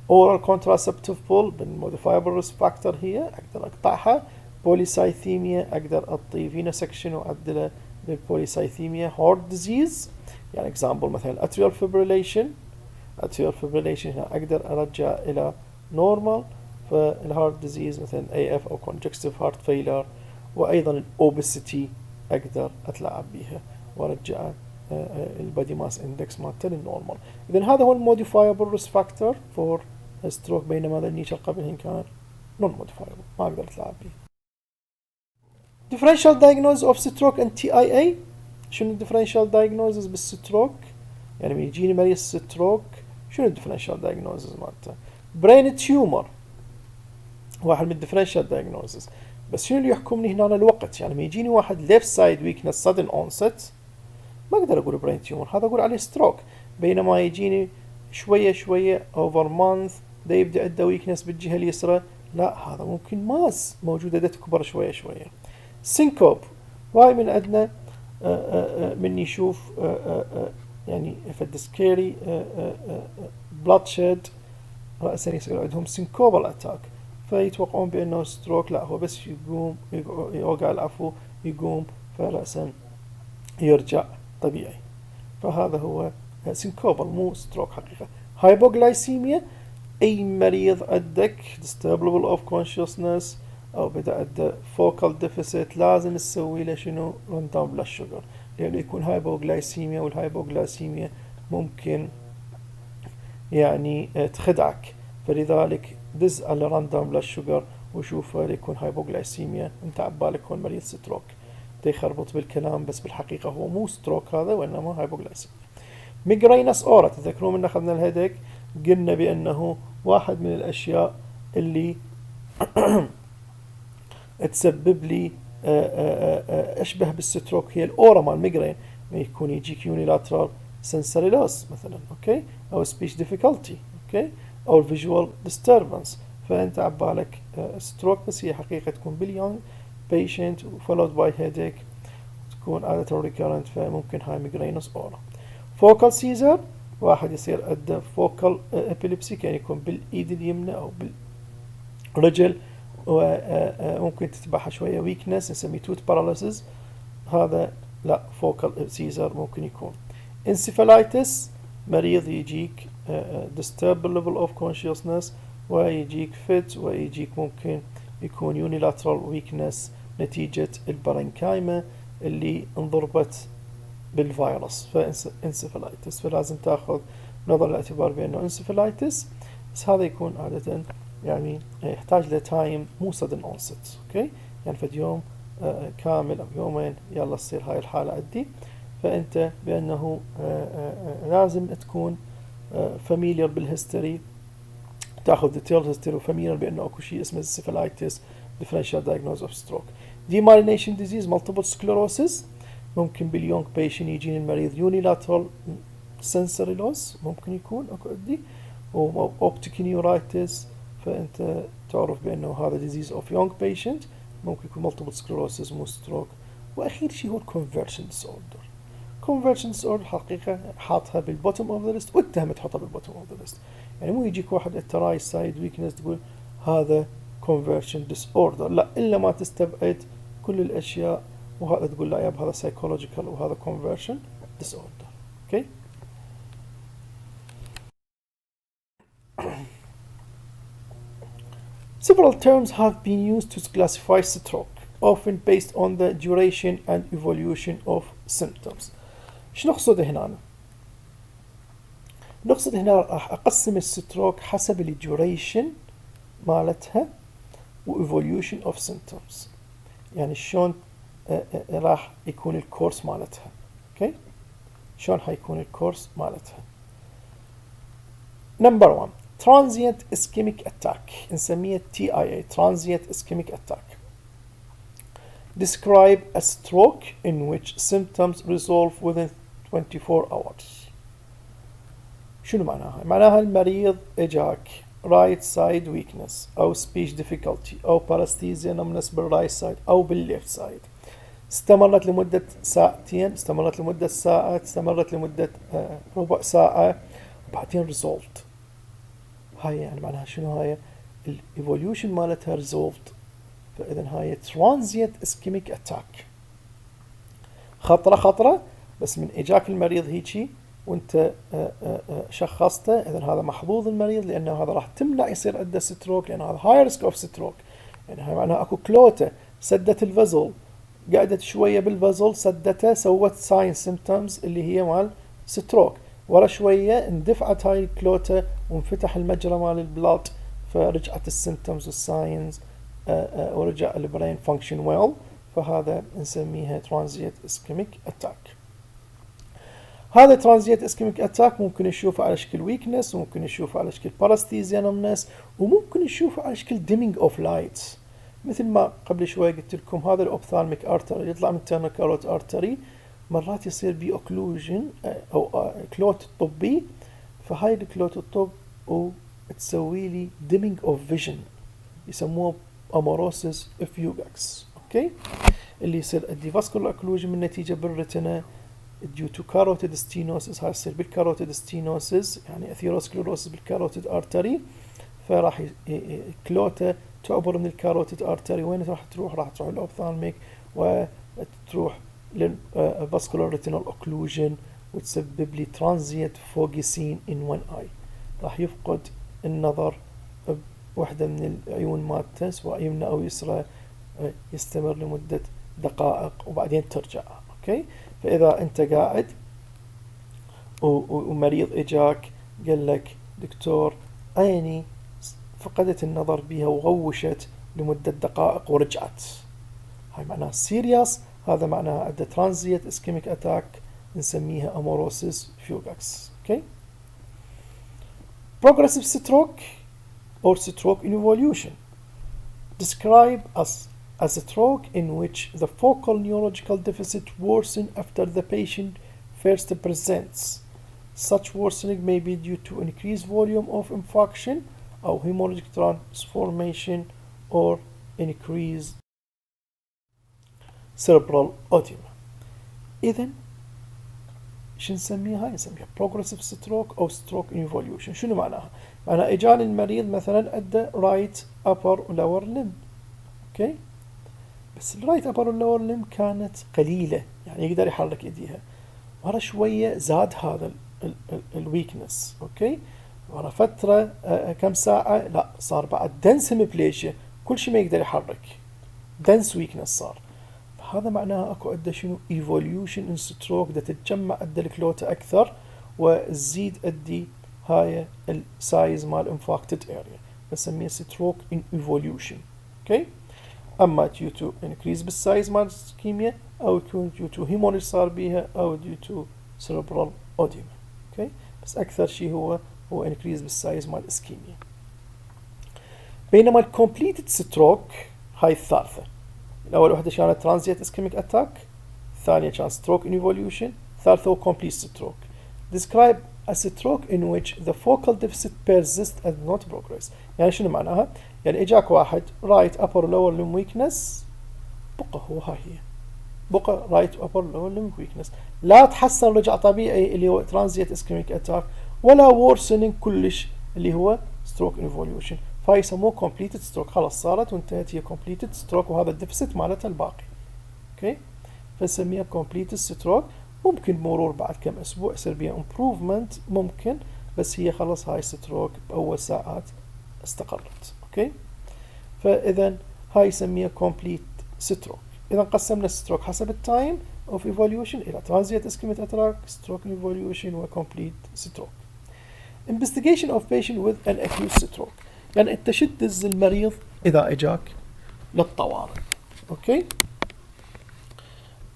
اورال كونتراسبتيف بول بالموديفايبل ريسك فاكتور هي اقدر اقطعها. بوليسايثيميا اقدر اعطي فينا سكشن واعدله بالبوليسايثيميا. هارت ديزيز يعني اكزامبل مثلا اتريال فيبريليشن، اتريال فيبريليشن هنا اقدر ارجع الى نورمال. فالهارت ديزيز مثلا اي اف او كونجكتيف هارت فيلر. وايضا الاوبسيتي اقدر اتلاعب بيها وارجع البادي ماس اندكس مالته للنورمال. اذا هذا هو الموديفايبل ريسك فاكتور فور ستروك، بينما هذا النيتش قبلهن كان نون موديفايبل ما اقدر اتلاعب به. differential diagnosis of stroke and TIA. شنو differential diagnosis بالستروك؟ يعني بيجيني مريض ستروك شنو differential diagnosis مالته؟ brain tumor واحد من differential diagnosis. بس شنو اللي يحكمني هنا الوقت؟ يعني ما يجيني واحد left side weakness sudden onset ما اقدر اقول brain tumor، هذا اقول عليه stroke. بينما يجيني شويه شويه over month ده يبدا عنده weakness بالجهه اليسرى، لا هذا ممكن ماس موجوده ده تكبر شويه شويه. syncope واي من عندنا من يشوف يعني if scary bloodshed رأسا يصير عندهم syncopal attack فيتوقعون بأنه ستروك، لا هو بس يقوم يوقع العفو يقوم فرأسا يرجع طبيعي. فهذا هو syncopal مو ستروك حقيقة. hypoglycemia أي مريض عندك disturbed level of consciousness أو بدأ عنده focal deficit لازم تسوي له شنو run down blood sugar، لأنه يكون hypoglycemia، والhypoglycemia ممكن يعني تخدعك. فلذلك دز على run down blood sugar وشوف هل يكون hypoglycemia، انت عبالك هو المريض ستروك يخربط بالكلام، بس بالحقيقة هو مو ستروك هذا وإنما hypoglycemia. ميجرينس أورا، تذكرون من أخذنا الهيدك قلنا بأنه واحد من الأشياء اللي تسبب لي أشبه بالستروك هي الأورا مال ميجرين، ما يكون يجيك يونيلاترال sensory loss مثلا، أوكي، أو speech difficulty، أوكي، أو visual disturbance. فأنت عبالك ستروك بس هي حقيقة تكون باليونج patient followed by headache، تكون عادة recurrent، فممكن هاي ميجرينس أورا. focal seizure واحد يصير عنده فوكال ابيليبسي، كان يكون بالايد اليمنى او بالرجل، وممكن تتبعها شوية ويكنس نسميه توت باراليسيس، هذا لا فوكال سيزر ممكن يكون. انسفالايتس مريض يجيك disturb level of consciousness ويجيك fit ويجيك ممكن يكون unilateral weakness نتيجة البرنكايمة اللي انضربت بالفيروس فانسفالايتس، فلازم تاخذ نظر الاعتبار بأنه انسفالايتس، بس هذا يكون عادة يعني يحتاج لتايم مو sudden onset. اوكي يعني فد يوم كامل او يومين يلا تصير هاي الحالة عندي، فانت بانه لازم تكون فاميليار بالهيستوري، تاخذ detailed history وفاميليار بانه اكو شيء اسمه encephalitis differential diagnosis of stroke. demyelination disease multiple sclerosis ممكن باليونج بيشن يجيني المريض unilateral sensory loss ممكن يكون اكو عندي، وoptic neuritis، فانت تعرف بانه هذا disease of young patient ممكن يكون multiple sclerosis مو stroke. واخير شيء هو conversion disorder. conversion disorder حقيقة حاطها بالبوتوم اوف ذا ليست واتهمت تحطها بالبوتوم اوف ذا ليست، يعني مو يجيك واحد انت رايت سايد ويكنس تقول هذا conversion disorder، لا الا ما تستبعد كل الاشياء وهذا تقول لا ياب هذا psychological وهذا conversion disorder. اوكي Several terms have been used to classify stroke, often based on the duration and evolution of symptoms. ايش نقصد هنا؟ نقصد هنا راح اقسم الستروك حسب الديوريشن مالتها وايفوليوشن اوف symptoms، يعني شلون راح يكون الكورس مالتها. اوكي شلون حيكون الكورس مالتها. نمبر 1 transient ischemic attack نسميه TIA transient ischemic attack describe a stroke in which symptoms resolve within 24 hours. شنو معناها؟ معناها المريض اجاك right side weakness او speech difficulty او paresthesia numbness بالرايت سايد او بالليفت سايد، استمرت لمدة ساعتين، استمرت لمدة ساعة، استمرت لمدة ربع ساعة، وبعدين resolved. هاي يعني معناها شنو؟ هاي الايفوليوشن مالتها resolved، فاذا هاي transient ischemic attack خطرة بس من اجاك المريض هيجي وانت شخصته، اذا هذا محظوظ المريض لانه هذا راح تمنع يصير عنده ستروك، لان هذا هاي ريسك اوف ستروك، يعني هاي معناها اكو كلوته سدت الفزل، قعدت شويه بالفزل سدته سوت ساين سيمبتومز اللي هي مال ستروك، ورا شويه اندفعت هاي الكلوته وانفتح المجرى مال البلاد فرجعت السيمبتومز والساينز ورجع البرين فانكشن ويل، فهذا نسميها ترانزيت اسكيميك اتاك. هذا ترانزيت اسكيميك اتاك ممكن نشوفه على شكل ويكنس، وممكن نشوفه على شكل باراستيزيا نمنس، وممكن نشوفه على شكل ديمينج اوف لايت، مثل ما قبل شوي قلت لكم هذا الاوبثالميك ارتري يطلع من تيرنال كاروت ارتري، مرات يصير بي اوكلوجن او كلوت طبي، فهاي الكلوت الطب وتسوي لي ديمينج اوف فيجن يسموه اموروسيس افيوجاكس. اوكي اللي يصير عندي فاسكولار اوكلوجن من نتيجه بالريتنا due to carotid stenosis، هاي يصير بالكاروتيد ستينوسيس يعني اثيروسكليروسيس بالكاروتيد ارتري، فراح كلوته تعبر من الكاروتيد ارتري، وين راح تروح؟ راح تروح الاوبثالميك وتروح للفاسكولار ريتينال اوكلوجن وتسبب لي ترانزيت فوجسين ان وان اي، راح يفقد النظر بوحده من العيون مالته سواء يمنى او يسرى، يستمر لمده دقائق وبعدين ترجع. اوكي فاذا انت قاعد ومريض اجاك قال لك دكتور عيني فقدت النظر بيها وغوشت لمدة دقائق ورجعت، هاي معناها سيرياس، هذا معناها عنده ترانزيت اسكيميك اتاك نسميها اموروسيس فيوجاكس. اوكي progressive stroke or stroke in evolution describe as a stroke in which the focal neurological deficit worsen after the patient first presents. Such worsening may be due to increased volume of infarction أو hemorrhagic transformation or increased cerebral edema. إذن شو نسميها؟ نسميها progressive stroke أو stroke involution. شنو معناها؟ معناها إجاني المريض مثلا أدى right upper lower limb، أوكي، بس الرايت upper lower limb كانت قليلة، يعني يقدر يحرك إيديها. ورا شوية زاد هذا الويكنس، أوكي، ورا فترة كم ساعة لا صار بعد dense hemiplegia، كل شيء ما يقدر يحرك، dense weakness صار. هذا معناها اكو ادى شنو evolution in stroke، دا تتجمع ادى الكلوتا اكثر وتزيد ادي هاي السايز مال infected area، بسميه stroke in evolution. اوكي، اما due to increase بالسايز مال الاسكيميا او يكون due to hemorrhage صار بيها او due to cerebral edema. اوكي، بس اكثر شيء هو increase بالسايز مال الاسكيميا. بينما الكومبليتد ستروك هاي الثالثة، الأول وحدة كانت transient ischemic attack، الثانية كان stroke in evolution، الثالثة هو complete stroke. Describe a stroke in which the focal deficit persists and not progress. يعني شنو معناها؟ يعني إجاك واحد right upper lower limb weakness، بقى هو هاي هي، بقى right upper lower limb weakness، لا تحسن رجع طبيعي اللي هو transient ischemic attack، ولا worsening كلش اللي هو stroke in evolution. فهي يسموه completed stroke، خلاص صارت وانتهت هي completed stroke، وهذا الديفيسيت مالتها الباقي. اوكي، فنسميها completed stroke. ممكن مرور بعد كم اسبوع يصير بيها improvement ممكن، بس هي خلاص هاي stroke باول ساعات استقرت. اوكي، فاذا هاي يسميها complete stroke. اذا قسمنا الستروك حسب التايم of evolution الى transient ischemic attack، stroke evolution، و complete stroke. investigation of patient with an acute stroke، يعني انت شو تدز المريض اذا اجاك للطوارئ. اوكي،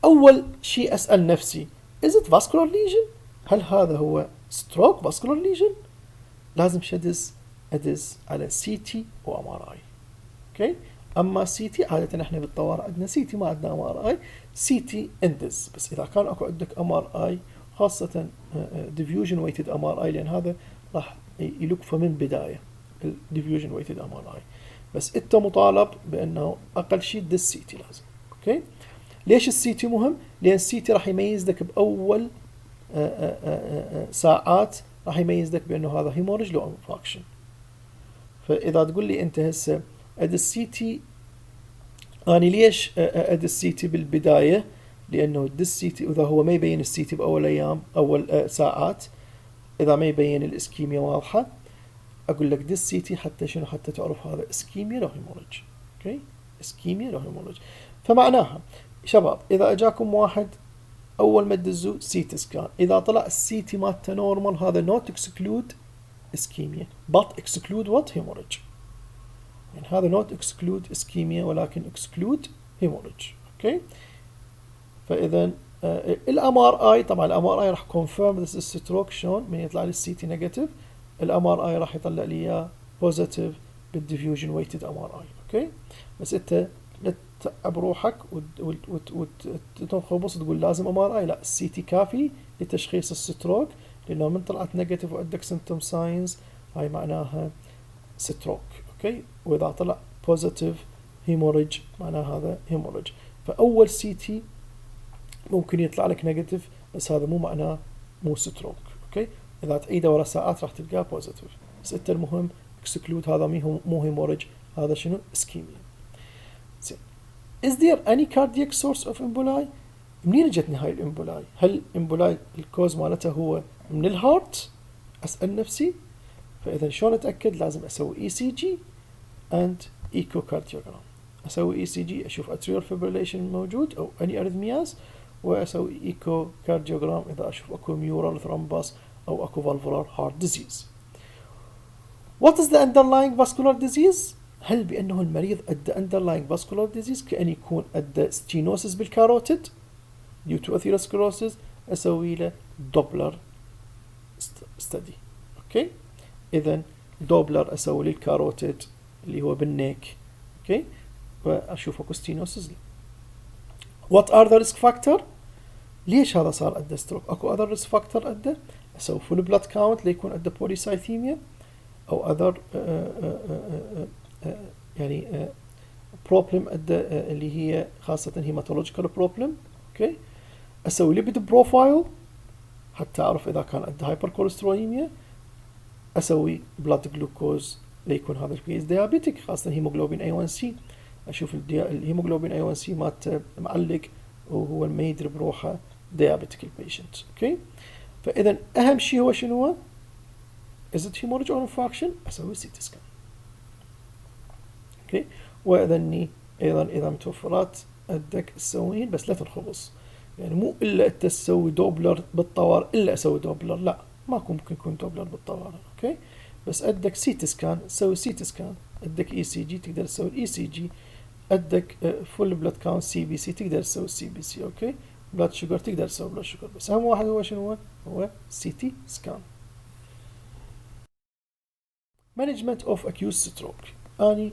اول شيء اسال نفسي is it vascular lesion؟ هل هذا هو stroke vascular lesion؟ لازم ادز على سي تي و ام ار اي. اوكي، اما سي تي عاده احنا بالطوارئ عندنا سي تي، ما عندنا ام ار اي. سي تي اندز، بس اذا كان اكو عندك ام ار اي خاصه ديفيوجن ويتد ام ار اي، لان هذا راح يلقفه من بدايه الديفيوجن ويتد ام ار اي، بس انت مطالب بانه اقل شيء تدز سي تي لازم. اوكي، ليش السي تي مهم؟ لان السي تي راح يميز لك باول ساعات، راح يميز لك بانه هذا هيموريج لو انفاكشن. فاذا تقول لي انت هسه اد السي تي، اني ليش اد السي تي بالبدايه؟ لانه السي تي اذا هو ما يبين السي تي باول ايام اول ساعات، اذا ما يبين الاسكيميا واضحه، اقول لك دس سي تي حتى شنو؟ حتى تعرف هذا اسكيميا لو هيموريج. اوكي، اسكيميا لو هيموريج. فمعناها شباب اذا اجاكم واحد اول ما تدزوا سي تي سكان، اذا طلع السي تي مالته نورمال، هذا نوت اكسكلود اسكيميا but exclude what hemorrhage، يعني هذا not exclude اسكيميا ولكن exclude hemorrhage. اوكي، فاذا الام ار اي، طبعا الام ار اي راح confirm this is stroke. شلون؟ من يطلع لي السي تي نيجاتيف، الام ار اي راح يطلع لي اياه بوزيتيف بالديفيوجن ويتد ام ار اي. اوكي، بس انت لا تتعب روحك وتنخبص تقول لازم ام ار اي، لا، السي تي كافي لتشخيص الستروك، لانه من طلعت نيجاتيف وعندك سيمتوم ساينز هاي معناها ستروك. اوكي، واذا طلع بوزيتيف هيموريج معناها هذا هيموريج. فاول سي تي ممكن يطلع لك نيجاتيف، بس هذا مو معناه مو ستروك. اوكي، اذا تعيده ورا ساعات راح تلقاه بوزيتيف، بس انت المهم اكسكلود هذا مو هيموريج، هذا شنو؟ اسكيميا. زين، is there any cardiac source of emboli؟ منين جتني هاي الامبولاي؟ هل امبولاي الكوز مالته هو من الهارت؟ اسال نفسي. فاذا شلون اتاكد؟ لازم اسوي اي سي جي اند ايكوكارديوغرام. اسوي اي سي جي اشوف اتريال فيبريليشن موجود او اني اريثمياز، واسوي ايكوكارديوغرام اذا اشوف اكو ميورال ثرومبس او اكو فالفولار هارت ديزيز. What is the underlying vascular disease؟ هل بانه المريض ادى underlying vascular disease كأن يكون ادى ستينوسيس بالكاروتيد due to atherosclerosis؟ اسوي له دوبلر ستدي. اوكي، اذا دوبلر اسوي للكاروتيد اللي هو بالنيك. اوكي، واشوف اكو ستينوسيس. What are the risk factor؟ ليش هذا صار ادى ستروك؟ اكو other risk factor ادى، اسوي فول بلاد كاونت ليكون ادى بوليسايثيميا او other يعني بروبلم ادى اللي هي خاصة هيماتولوجيكال بروبلم. اوكي، اسوي ليبيد بروفايل حتى أعرف إذا كان عنده هايبر كوليستروليميا أسوي بلاد جلوكوز ليكون هذا الكيس ديابيتك، خاصة هيموغلوبين A1C. أشوف الهيموغلوبين A1C مات معلق وهو ما يدري بروحه ديابيتك البيشنت. أوكي، فإذا أهم شيء هو شنو هو؟ is it hemorrhage or infarction؟ أسوي سي تي سكان. أوكي، وإذا أيضا إذا متوفرات عندك تسوين بس لا تنخبص، يعني مو إلا أنت تسوي دوبلر بالطوارئ إلا أسوي دوبلر، لا ماكو ممكن يكون دوبلر بالطوارئ. أوكي، بس عندك سي تي سكان تسوي سي تي سكان، عندك اي سي جي تقدر تسوي الاي سي جي، عندك فول بلاد كاونت سي بي سي تقدر تسوي السي بي سي. اوكي، بلاد شوجر تقدر تسوي بلاد شوجر، بس اهم واحد هو شنو هو سي تي سكان. مانجمنت اوف اكيوت ستروك، اني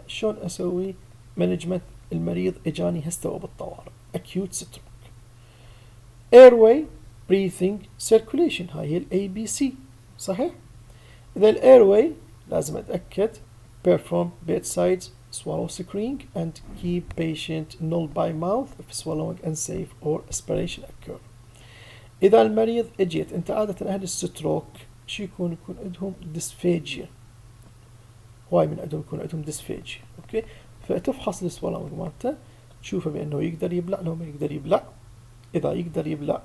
شلون اسوي مانجمنت المريض اجاني هسه بالطوارئ اكيوت ستروك؟ airway breathing circulation، هاي هي الاي بي سي صحيح. إذا الايرواي لازم أتأكد perform bedside swallow screening and keep patient null by mouth if swallowing unsafe or aspiration occur. إذا المريض اجيت أنت عادة أهل الستروك شو يكون عندهم ديسفاجيا، هواي من عندهم يكون عندهم ديسفاجيا. أوكي، فتفحص السوالوينج مالته تشوفه بأنه يقدر يبلع لو ما يقدر يبلع. إذا يقدر يبلع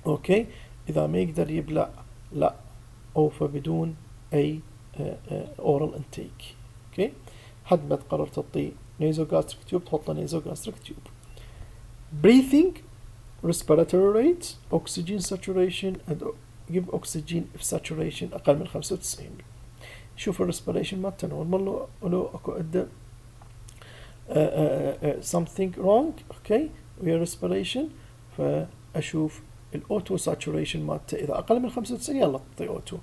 أوكي، إذا ما يقدر يبلع لا، أو فبدون أي oral intake. أوكي، حد ما تقرر تعطيه nasogastric tube تحط له nasogastric tube. breathing respiratory rate oxygen saturation and give oxygen if saturation أقل من 95. شوف الريسبيريشن مالته نورمال لو أكو عنده something wrong. أوكي، ويا respiration فأشوف الأوتو ساتوريشن مالته إذا أقل من 95 يلا تعطي أوتو.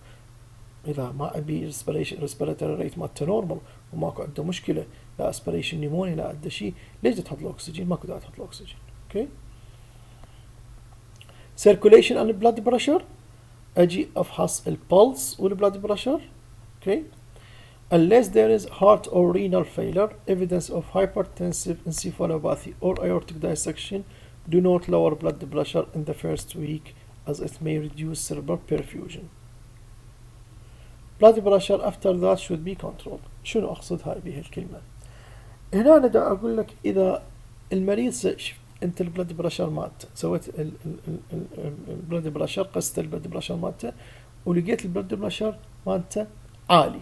إذا ما أبي ريسبيراتوري ريت مالته نورمال وماكو عنده مشكلة، لا اسبريشن نيمونيا لا عنده شيء، ليش تحط له أكسجين؟ ماكو داعي تحط له أكسجين. أوكي، circulation and blood pressure، أجي أفحص البلس والبلاد بريشر. أوكي، unless there is heart or renal failure, evidence of hypertensive encephalopathy or aortic dissection, do not lower blood pressure in the first week as it may reduce cerebral perfusion. blood pressure after that should be controlled. شنو أقصد هاي بهالكلمة؟ الكلمة؟ هنا أنا دا أقول لك إذا المريض شفت أنت البلد بريشر مالته، سويت البلد بريشر، قست البلد بريشر مالته ولقيت البلد بريشر مالته عالي،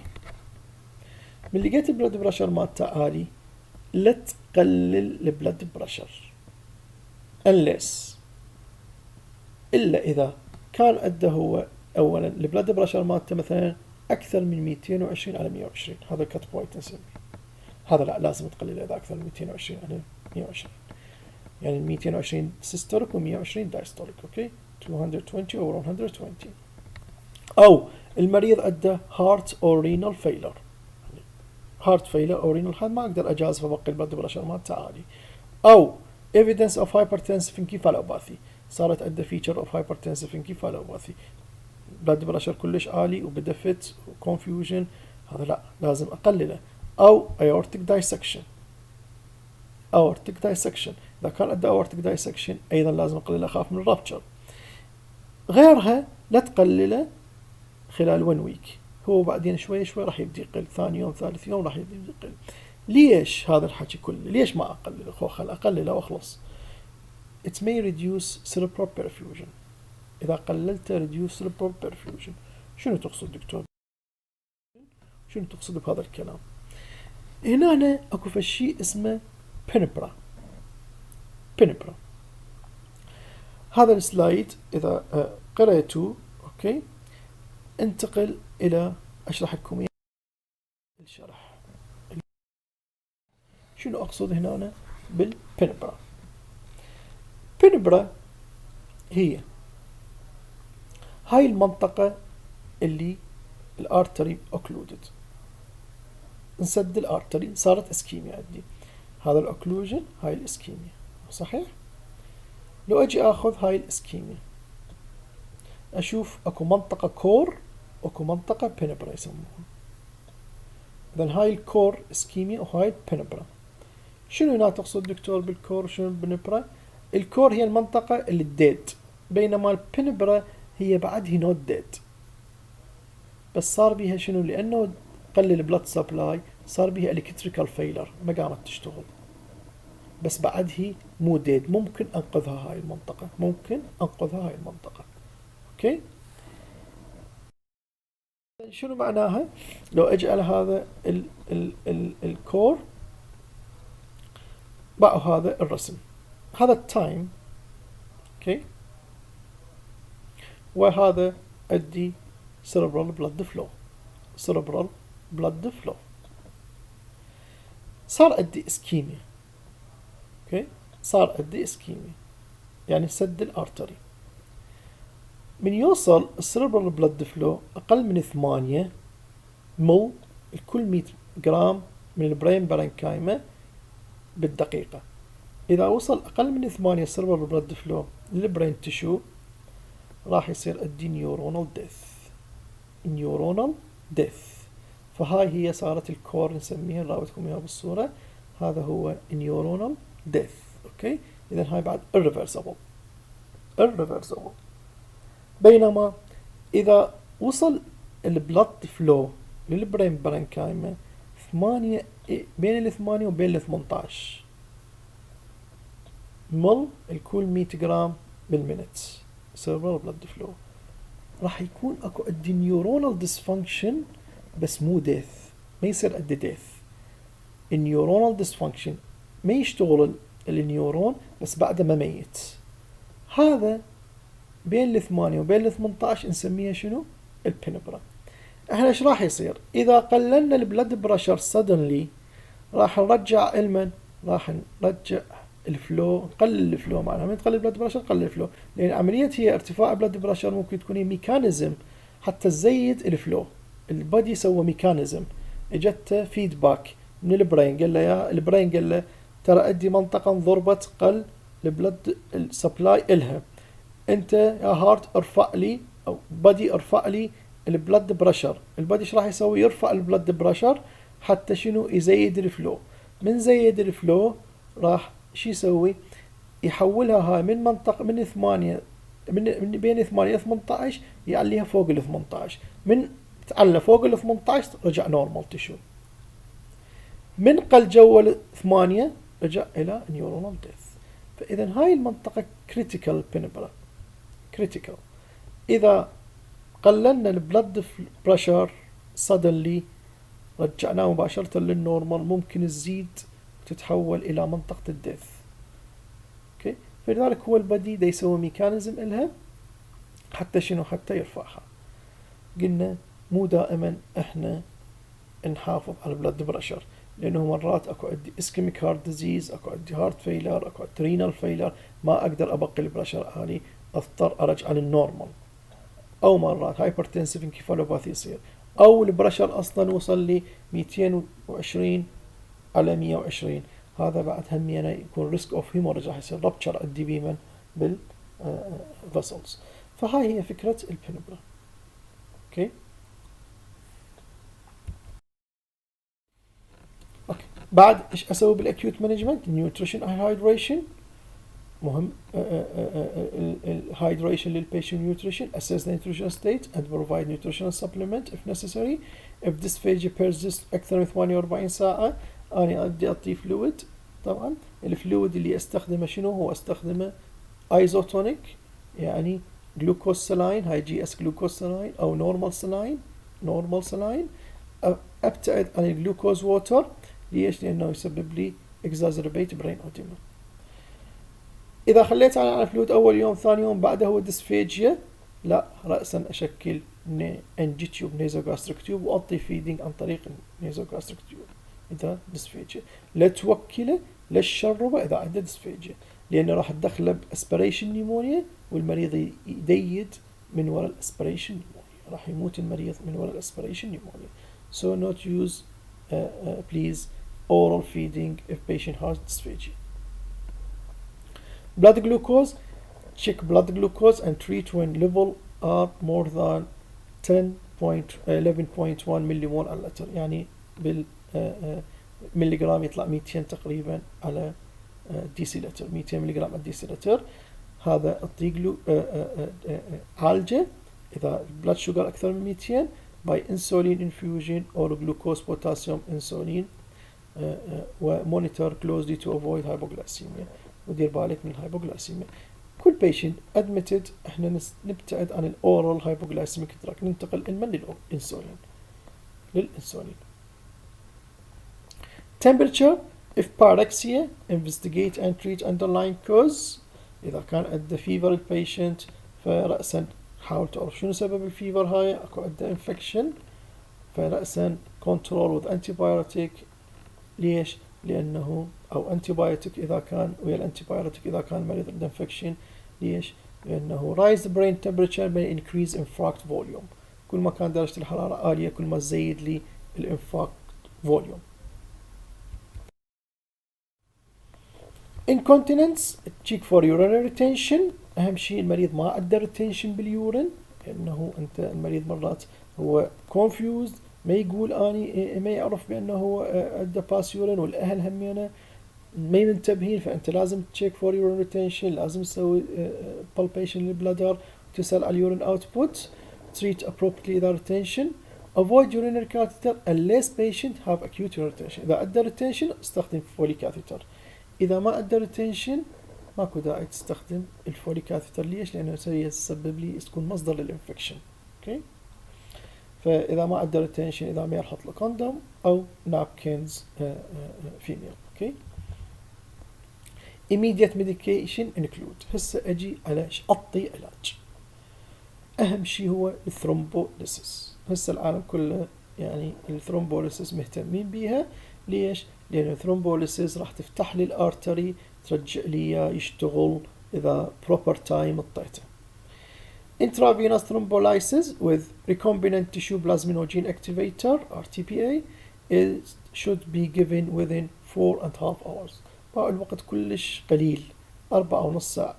من لقيت البلد بريشر مالته عالي لا تقلل البلد بريشر unless إلا إذا كان عنده هو أولا البلد بريشر مالته مثلا أكثر من 220 على 120، هذا كات بوينت نسميه، هذا لا لازم تقلله إذا أكثر من 220 على 120، يعني 220 سيستوليك و 120 دايستوليك. أوكي، 220 أو 120. أو المريض عنده heart or renal failure، heart failure أو renal ما أقدر أجاز فبقي البلد بريشر مالته عالي. أو evidence of hypertensive encephalopathy، صارت عنده feature of hypertensive encephalopathy، بلد بريشر كلش عالي وبدا فت وكونفيوجن، هذا لا لازم أقلله. أو aortic dissection، aortic dissection إذا كان عنده aortic dissection أيضا لازم أقلله، أخاف من الرابتشر. غيرها لا تقلله خلال 1 ويك، هو بعدين شوي شوي راح يبدي يقل، ثاني يوم ثالث يوم راح يبدي يقل. ليش هذا الحكي كله؟ ليش ما أقلله؟ خل أقلله وأخلص. it may reduce cerebral perfusion، إذا قللت reduce cerebral perfusion. شنو تقصد دكتور؟ شنو تقصد بهذا الكلام؟ هنا أكو فشي اسمه بينبرا. بينبرا هذا السلايد إذا قرأتوه أوكي انتقل إلى أشرح لكم الشرح. شنو أقصد هنا بالبينبرا؟ بينبرا هي هاي المنطقة اللي الارتري اوكلودد، نسد الارتري صارت اسكيميا عندي، هذا الاوكلوجن هاي الاسكيميا صحيح. لو اجي اخذ هاي الاسكيميا اشوف اكو منطقة كور واكو منطقة بينبرا يسموها. اذا هاي الكور اسكيميا وهاي بينبرا. شنو هنا تقصد دكتور بالكور شنو بالبينبرا؟ الكور هي المنطقة اللي الديد بينما البنبرة هي بعد هي نوت ديد، بس صار بيها شنو؟ لأنه قلل بلاد سبلاي صار بيها الكتريكال فيلر، ما قامت تشتغل، بس بعد هي مو ديد، ممكن أنقذها هاي المنطقة، ممكن أنقذها هاي المنطقة. أوكي، شنو معناها؟ لو أجعل هذا الكور باعوا هذا الرسم، هذا التايم. اوكي، وهذا ادي cerebral blood flow، cerebral blood flow صار ادي اسكيميا. اوكي، صار ادي اسكيميا يعني سد الارتري. من يوصل السيربرال بلد فلو اقل من 8 مل لكل 100 جرام من البرين برانكايما بالدقيقة. إذا وصل أقل من 8 سيربرال بلد فلو للبرين تشو راح يصير ادي نيورونال ديث، نيورونال ديث. فهاي هي صارت الكور نسميها، نراوتكم اياها بالصورة، هذا هو نيورونال ديث. اوكي، اذا هاي بعد irreversible، irreversible. بينما اذا وصل البلد فلو للبرين برانكايما 8 بين ال 8 وبين ال 18 مل الكل 100 جرام بالمينت سيربرال بلد فلو، راح يكون اكو ادي نيورونال ديسفانكشن بس مو ديث، ما يصير ادي ديث. النيورونال ديسفانكشن ما يشتغل النيورون بس بعده ما ميت. هذا بين ال 8 وبين ال 18 نسميها شنو؟ البنبرا. احنا ايش راح يصير؟ اذا قللنا البلد بريشر suddenly راح نرجع المن، راح نرجع الفلو، نقلل الفلو. معناها من تقلل البلد بريشر قلل الفلو، لان عمليه هي ارتفاع البلد بريشر ممكن تكون هي ميكانيزم حتى تزيد الفلو. البادي سوى ميكانيزم، اجته فيدباك من البرين، قال له يا البرين قال له ترى ادي منطقه انضربت قل البلد السبلاي الها، انت يا هارت ارفع لي او بادي ارفع لي البلد بريشر. البادي ايش راح يسوي؟ يرفع البلد بريشر حتى شنو؟ يزيد الفلو. من زيد الفلو راح شو يسوي؟ يحولها هاي من منطقة من 8 من بين 8 ل 18 يعليها فوق ال 18، من تعلى فوق ال 18 رجع نورمال تشو، من قل جو ال 8 رجع الى نيورونال ديث. فاذا هاي المنطقة كريتيكال بنبرا، كريتيكال. اذا قللنا البلد بريشر suddenly رجعناه مباشرة للنورمال ممكن تزيد وتتحول إلى منطقة الديث. اوكي، فلذلك هو البدي دا يسوي ميكانيزم إلها حتى شنو؟ حتى يرفعها. قلنا مو دائما احنا نحافظ على البلد بريشر، لأنه مرات اكو عندي اسكيميك هارت ديزيز، اكو عندي هارت فيلر، اكو عندي رينال فيلر، ما اقدر ابقي البريشر عالي، اضطر ارجع للنورمال. او مرات هايبرتنسيف انكفالوباثي يصير، او البريشر اصلا وصل لي 220 على 120، هذا بعد همينه يكون ريسك اوف هيموريج، راح يصير ربتشر ادي بيمن بالفاسلز. فهاي هي فكره البنبرا. اوكي، اوكي. بعد ايش اسوي بالاكيوت مانجمنت؟ نيوتريشن هايدريشن مهم. الهايدريشن للبيشنت، نيوتريشن، assess the nutritional state and provide nutritional supplement if necessary. if dysphagia persists أكثر من 48 ساعة أنا أبدي أعطي فلويد. طبعا الفلويد اللي أستخدمه شنو هو؟ أستخدمه ايزوتونيك، يعني جلوكوز سلاين، هاي جي اس جلوكوز سلاين أو نورمال سلاين، نورمال سلاين. أبتعد عن الجلوكوز ووتر. ليش؟ لأنه يسبب لي exacerbate brain edema. إذا خليت على الفلويد أول يوم ثاني يوم بعده هو ديسفيجيا، لا، رأسا أشكل NG تيوب نيزوغاستريك تيوب وأعطي فيدينج عن طريق النيزوغاستريك تيوب إذا ديسفيجيا. لا توكله لا تشربه إذا عنده ديسفيجيا، لأنه راح تدخله بأسبريشن نيمونيا والمريض يديد من وراء الأسبريشن نيمونيا، راح يموت المريض من وراء الأسبريشن نيمونيا. So not use please oral feeding if patient has dysphagia. Blood glucose, check blood glucose and treat when level are more than 11.1 millimole على اللتر، يعني بالمليغرام يطلع 200 تقريبا على ديسي لتر، 200 مليغرام على ديسي لتر. هذا اعطيه عالجه اذا البلاد شوجر اكثر من 200 باي انسولين انفيوجن اور جلوكوز بوتاسيوم انسولين ومونيتور كلوزلي تو افويد هايبوغلاسيميا، ودير بالك من الهايبوغلاسيميا. كل بيشنت ادمتد احنا نبتعد عن الاورال هايبوغلاسيميك دراج، ننتقل من للانسولين. temperature if pyrexia investigate and treat underlying cause. اذا كان عنده فيفر البيشنت فرأسا حاول تعرف شنو سبب الفيفر هاي، اكو عنده انفكشن فرأسا كنترول with antibiotic. ليش؟ لأنه أو antibiotic إذا كان ويا الانتيبيوتيك إذا كان المريض عنده infection. ليش؟ لأنه rise the brain temperature may increase infarct volume. كل ما كان درجة الحرارة عالية كل ما تزيد لي الانفاكت فوليوم. incontinence check for urinary retention. أهم شيء المريض ما عنده retention باليورين، لأنه أنت المريض مرات هو confused ما يقول اني ما يعرف بانه هو عنده باس يورين، والاهل همينه ما منتبهين، فانت لازم تشيك فور يورين ريتنشن، لازم تسوي بالبيشن للبلادر، تسال على اليورين اوتبوت، treat appropriately اذا retention. avoid urinary catheter unless patient have acute urinary retention. اذا عنده retention استخدم فولي كاثيتر، اذا ما عنده retention ماكو داعي تستخدم الفولي كاثيتر. ليش؟ لانه يسبب لي تكون مصدر للانفكشن. اوكي، فإذا ما عنده retention إذا ما يرحط له كوندوم أو نابكنز فيميل. أوكي. immediate medication include. هسه أجي على أعطي علاج. أهم شيء هو الثرومبوليسيس. هسه العالم كله يعني الثرومبوليسيس مهتمين بيها. ليش؟ لأن الثرومبوليسيس راح تفتح لي الارتري، ترجع لي يشتغل إذا proper time اعطيته. Intravenous thrombolysis with recombinant tissue plasminogen activator RTPA should be given within 4.5 hours. الوقت كلش قليل، 4.5 ساعة،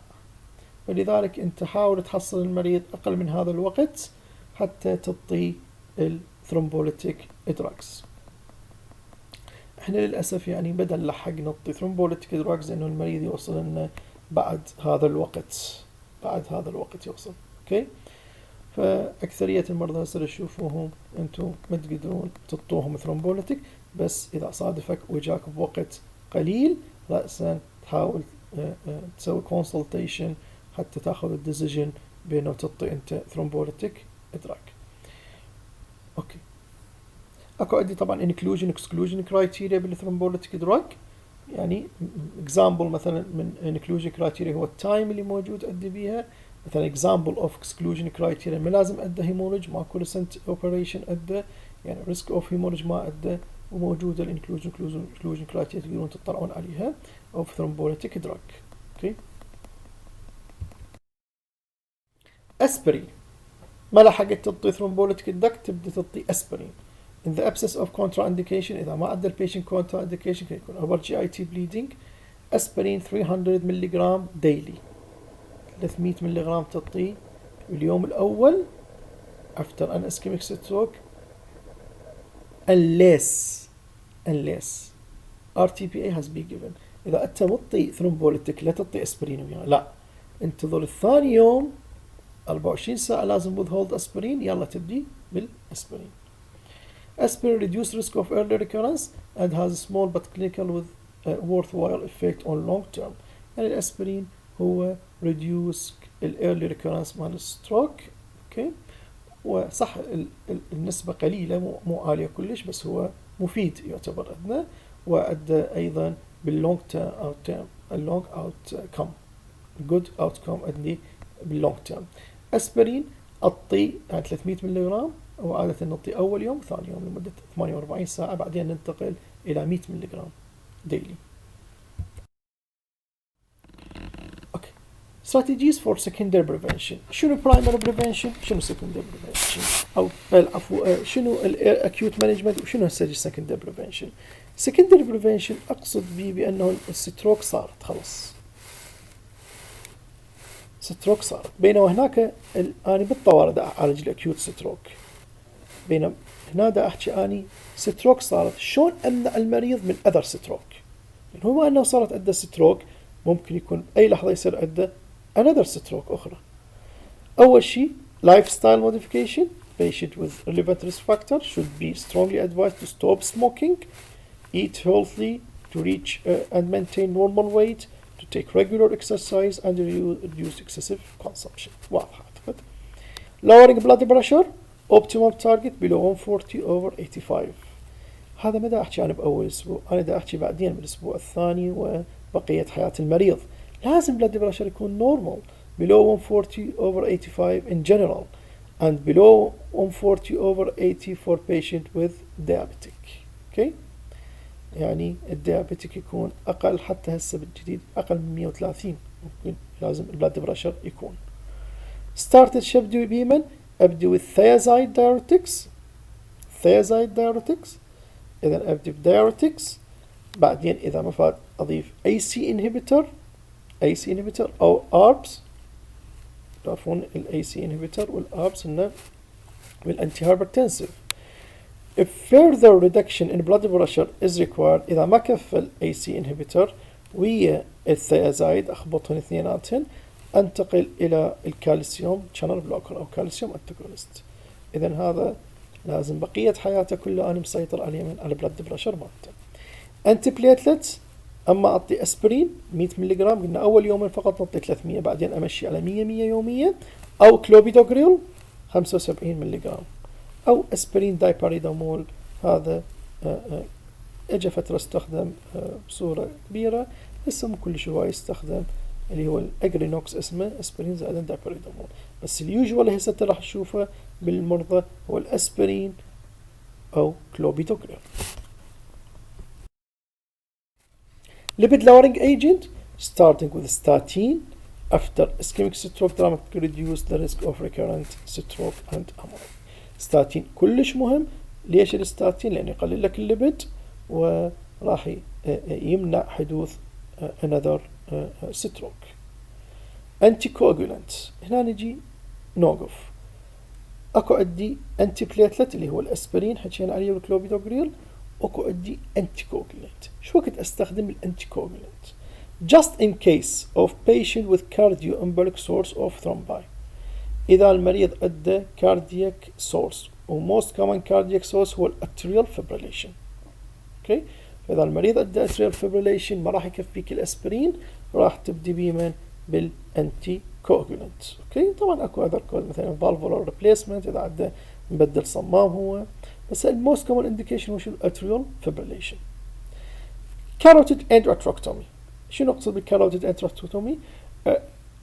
ولذلك انت حاول تحصل المريض اقل من هذا الوقت حتى تعطي الثرومبوليتيك دراجز. احنا للاسف يعني بدل لحق نعطي ثرومبوليتيك دراجز انه المريض يوصل لنا بعد هذا الوقت يوصل. اوكي، فاكثريه المرضى هسه تشوفوهم انتم ما تقدرون تعطوهم ثرومبوليتيك، بس اذا صادفك وجاك بوقت قليل رأسا تحاول تسوي كونسلتيشن حتى تاخذ الديسيجن بانه تعطي انت ثرومبوليتيك دراج. اوكي، اكو عندي طبعا انكلوجن اكسكلوجن كرايتيريا بالثرومبوليتيك دراج. يعني اكزامبل مثلا من انكلوجن كرايتيريا هو التايم اللي موجود عندي بيها. مثلا اكزامبل اوف اكسكلوجن كرايتيريا ما لازم عنده هيموريج، ماكو ريسنت اوبريشن عنده، يعني ريسك اوف هيموريج ما عنده، وموجوده الانكلوجن كرايتيريا تقدرون تطلعون عليها اوف ثرومبوليتيك دراج. اوكي، اسبرين ما لحقت تعطي ثرومبوليتيك دراج تبدا تعطي اسبرين. in the absence of contraindication اذا ما عنده البيشنت contraindication يكون over GIT bleeding. اسبرين 300 ملغ daily، 300 ملغ تعطيه اليوم الاول after an ischemic stroke unless RTPA has been given. إذا أنت مطي ثرومبوليتيك لا تعطي أسبرين وياه، لا، انتظر الثاني يوم 24 ساعة لازم withhold أسبرين، يلا تبدي بالأسبرين. Aspirin reduce risk of early recurrence and has a small but clinical with worthwhile effect on long term. يعني الأسبرين هو reduce early recurrence مال الستروك. اوكي، وصح النسبة قليلة مو عالية كلش، بس هو مفيد يعتبر عندنا، وأدى أيضا باللونج تيرم اللونج اوت جود اوتكم عندي باللونج تيرم. أسبرين أعطي يعني 300 ملغ، وعادة نعطي أول يوم ثاني يوم لمدة 48 ساعة، بعدين ننتقل إلى 100 ملغ daily. strategies for secondary prevention. شنو primary prevention؟ شنو secondary prevention؟ أو العفو شنو acute management وشنو secondary prevention؟ secondary prevention أقصد به بأنه الستروك صارت خلص، ستروك صارت، بينما هناك أنا بالطوارئ دا أعالج الأكيوت ستروك، بينما هنا دا أحكي أني ستروك صارت شلون أمنع المريض من أذر ستروك. يعني هو أنه صارت عنده ستروك ممكن يكون أي لحظة يصير عنده another stroke أخرى. أول شيء lifestyle modification. Patient with relevant risk factor should be strongly advised to stop smoking, eat healthy, to reach and maintain normal weight, to take regular exercise and reduce excessive consumption. واضح أعتقد. Lowering blood pressure, optimum target below 140 over 85. هذا ما دا أحكي أنا بأول أسبوع، أنا دا أحكي بعدين بالأسبوع الثاني وبقية حياة المريض. لازم blood pressure يكون normal below 140 over 85 in general and below 140 over 80 for patient with diabetic. okay. يعني الديابيتك يكون أقل، حتى هسه بالجديد أقل من 130 ممكن لازم البلاد بريشر يكون. started شبدي بيمن أبدي with thiazide diuretics. إذا أبدي diuretics، بعدين إذا ما فات أضيف AC inhibitor أو ARBs. تعرفون ال AC inhibitor والARBs إنه والأنتي هايبرتنسيف. If further reduction in blood pressure is required، إذا ما كفى ال AC inhibitor ويا الثيازايد أخبطهن اثنيناتهن، أنتقل إلى الكالسيوم channel blocker أو كالسيوم antagonist. إذا هذا لازم بقية حياته كله أنا مسيطر عليه من على blood pressure مالته. أنتي بليتلتس، أما أعطي أسبرين 100 ملغ، قلنا أول يومين فقط نعطي 300، بعدين أمشي على 100 يوميا، أو كلوبيدوغريل 75 ملغ، أو أسبرين دايباريدامول. هذا اجى فترة استخدم بصورة كبيرة، بس مو كل شوية يستخدم اللي هو الأجرينوكس، اسمه أسبرين زائد دايباريدامول. بس اليوجوال هسه راح نشوفه بالمرضى هو الأسبرين أو كلوبيدوغريل. Lipid lowering agent starting with statin after ischemic stroke dramatically reduce the risk of recurrent stroke and MI. ستاتين كلش مهم. ليش الستاتين؟ لأنه يقلل لك الليبيد وراح يمنع حدوث another stroke. anticoagulant، هنا نجي نوقف. اكو عندي انتي بليتلت اللي هو الاسبرين حكينا عليه والكلوبيدوغريل، اكو عندي انتي كوغولانت. شو وقت استخدم الانتي كوغولانت؟ just in case of patient with cardioembolic source of thrombi. إذا المريض عنده cardiac source، و most common cardiac source هو atrial fibrillation. okay. فإذا المريض عنده atrial fibrillation ما راح يكفيك الأسبرين، راح تبدي بيمن بالأنتي كوغولانت. okay. طبعا أكو other cause مثلا valvular replacement إذا عنده مبدل صمام هو، بس ال most common indication هو شو atrial fibrillation. carotid endarterectomy. شنو نقصد بالcarotid endarterectomy؟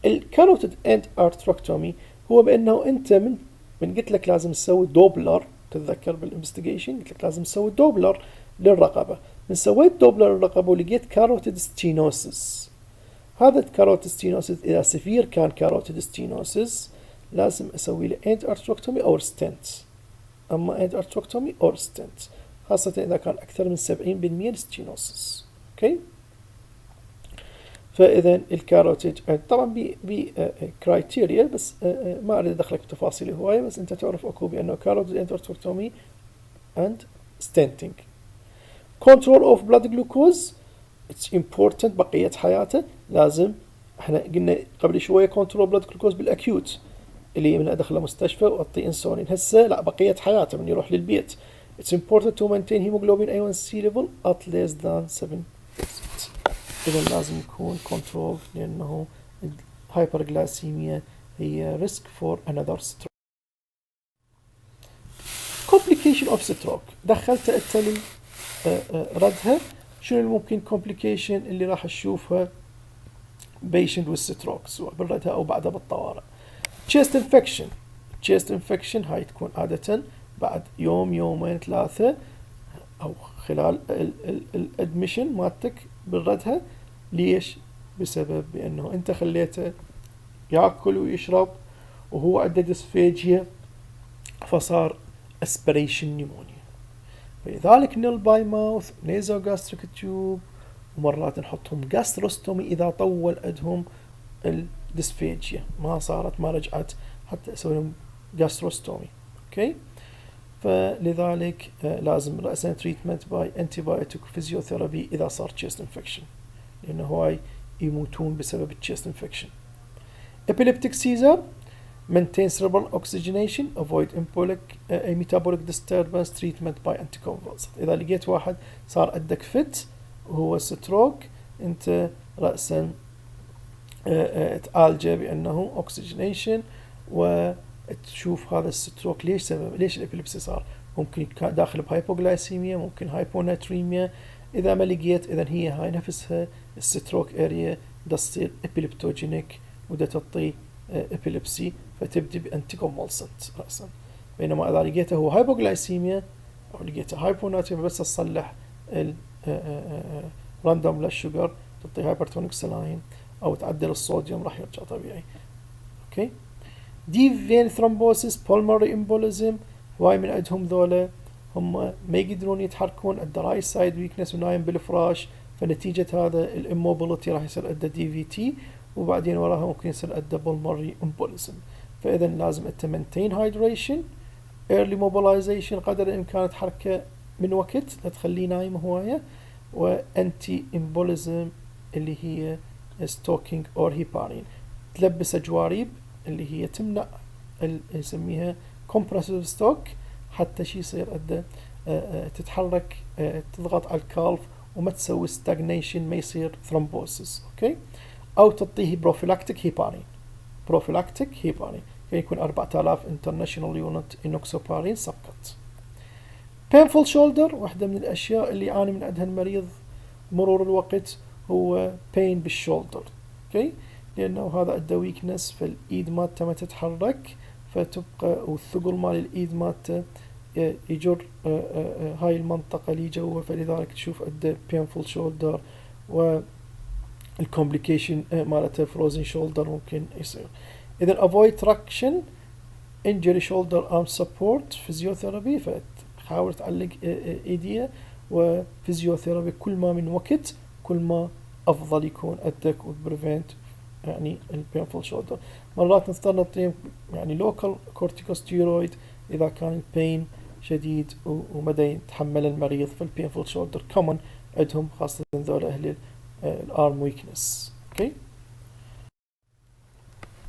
الكاروتيد endarterectomy هو بأنه أنت من قلت لك لازم تسوي دوبلر، تتذكر بالانفستيجيشن قلت لك لازم تسوي دوبلر للرقبة. من سويت دوبلر للرقبة ولقيت كاروتيد ستينوسيس. هذا الكاروتيد ستينوسيس إذا سفير كان كاروتيد ستينوسيس لازم أسوي له endarterectomy أو ستنت. أما endarterectomy أو ستنت، خاصة إذا كان أكثر من 70% ستينوسيس. اوكي. فإذا الكاروتيد طبعا كرايتيريا، بس ما أريد أدخلك بتفاصيل هواية، بس أنت تعرف أكو بأنه كاروتيد endarterectomy and stenting. control of blood glucose it's important بقية حياته. لازم احنا قلنا قبل شوية control blood glucose بالأكيوت اللي من أدخله مستشفى وأعطي إنسولين، هسه لا بقية حياته من يروح للبيت. it's important to maintain hemoglobin A1C level at less than 7%. إذا لازم يكون كنترول، لأنه الهايبرغلاسيميا هي risk for another stroke. complication of stroke دخلت التالي ردها. شنو الممكن complication اللي راح نشوفها patient with stroke سواء بالردها أو بعدها بالطوارئ؟ chest infection هاي تكون عادة بعد يوم يومين ثلاثة أو خلال الادميشن مالتك بالردها. ليش؟ بسبب بأنه أنت خليته يأكل ويشرب وهو عنده ديسفيجيا فصار aspiration pneumonia. فلذلك نيل باي ماوث نيزو جاستريك تيوب، ومرات نحطهم جاستروستومي إذا طول عندهم الديسفيجيا ما صارت ما رجعت حتى أسوي لهم جاستروستومي. اوكي. فلذلك لازم رأسا تريتمنت باي انتيبايوتيك فيزيوثيرابي إذا صار chest infection، لأنه هواي يموتون بسبب الchest infection. epileptic seizure maintain cerebral oxygenation avoid metabolic disturbance treatment by anticonvulsant. إذا لقيت واحد صار عندك فت وهو ستروك أنت رأسا تعالجه بأنه oxygenation وتشوف هذا الستروك ليش سبب ليش الإبيليبسي صار. ممكن يكون داخل بهايبوغلايسيميا ممكن هايبوناتريميا. إذا ما لقيت إذا هي هاي نفسها الستروك اريا تصير ابيليبتوجينيك ودا تعطي ابيليبسي فتبدي بانتي كونفولسنت رأسا. بينما إذا لقيته هو هايبوغلايسيميا أو لقيته هايبوناتريميا بس تصلح الراندوم للشوجر تعطي هايبرتونيك سلاين أو تعدل الصوديوم راح يرجع طبيعي. أوكي. ديب فين ثرومبوسيس pulmonary embolism هواي من عندهم ذولا هم ما يقدرون يتحركون عند رايت سايد ويكنس ونايم بالفراش فنتيجة هذا الاموبيليتي راح يصير عنده دي في تي وبعدين وراها ممكن يصير عنده pulmonary embolism. فإذا لازم أنت maintain hydration early mobilization قدر الإمكان تحركه من وقت لا تخليه نايم هواية وانتي امبوليزم اللي هي ستوكينج اور هيبارين تلبسه جواريب اللي هي تمنع يسميها compressive ستوك حتى شي يصير عنده تتحرك تضغط على الكالف وما تسوي stagnation ما يصير ثرومبوسيس. اوكي. او تعطيه بروفيلاكتيك هيبارين يكون 4000 international unit انوكسوبارين سقط. painful shoulder واحدة من الأشياء اللي يعاني من عندها المريض مرور الوقت هو pain بالشولدر. اوكي. لأنه هذا عنده ويكنس فالإيد مالته ما تتحرك فتبقى والثقل مال الإيد مالته يجر هاي المنطقة اللي جوا فلذلك تشوف عنده painful shoulder والcomplication مالته frozen shoulder ممكن يصير. إذا avoid traction injury shoulder arm support physiotherapy فتحاول تعلق إيديه وفيزيوثيرابي كل ما من وقت كل ما أفضل يكون عندك وبريفنت يعني البينفول شولدر. مرات نضطر نعطيهم يعني local corticosteroid إذا كان البين شديد ومدى يتحمل المريض فالبينفول شولدر common عندهم خاصة ذول أهل الارم ويكنس. اوكي.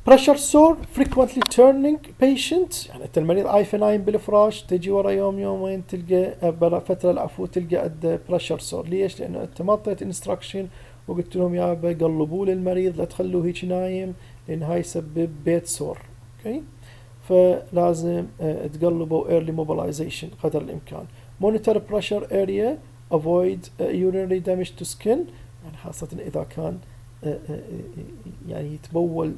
pressure sore frequently turning patient يعني انت المريض عايفه نايم بالفراش تجي ورا يوم يومين تلقى برا فترة العفو تلقى عنده pressure sore. ليش؟ لأنه انت ما اعطيت instruction وقلت لهم يابا قلبوا للمريض لا تخلوه هيك نايم لأن هاي يسبب بيت سور. اوكي. فلازم تقلبوا early mobilization قدر الإمكان. monitor pressure area avoid urinary damage to skin يعني خاصة إذا كان يعني يتبول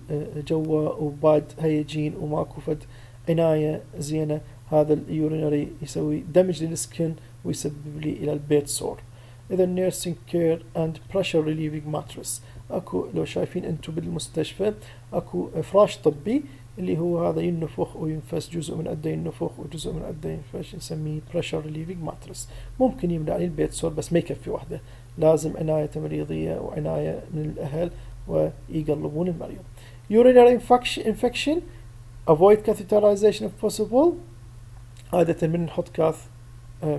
جوا وبعد هيجين وماكو فد عناية زينة هذا اليورينري يسوي دمج للسكن ويسبب لي إلى البيت سور. إذا nursing care and pressure relieving mattress أكو لو شايفين أنتم بالمستشفى أكو فراش طبي اللي هو هذا ينفخ وينفس جزء من قده ينفخ وجزء من قده ينفش نسميه pressure relieving mattress. ممكن يمنع لي البيت سور بس ما يكفي وحده لازم عناية تمريضية وعناية من الأهل ويقلبون المريض. urinary infection avoid catheterization if possible عادة من نحط كاث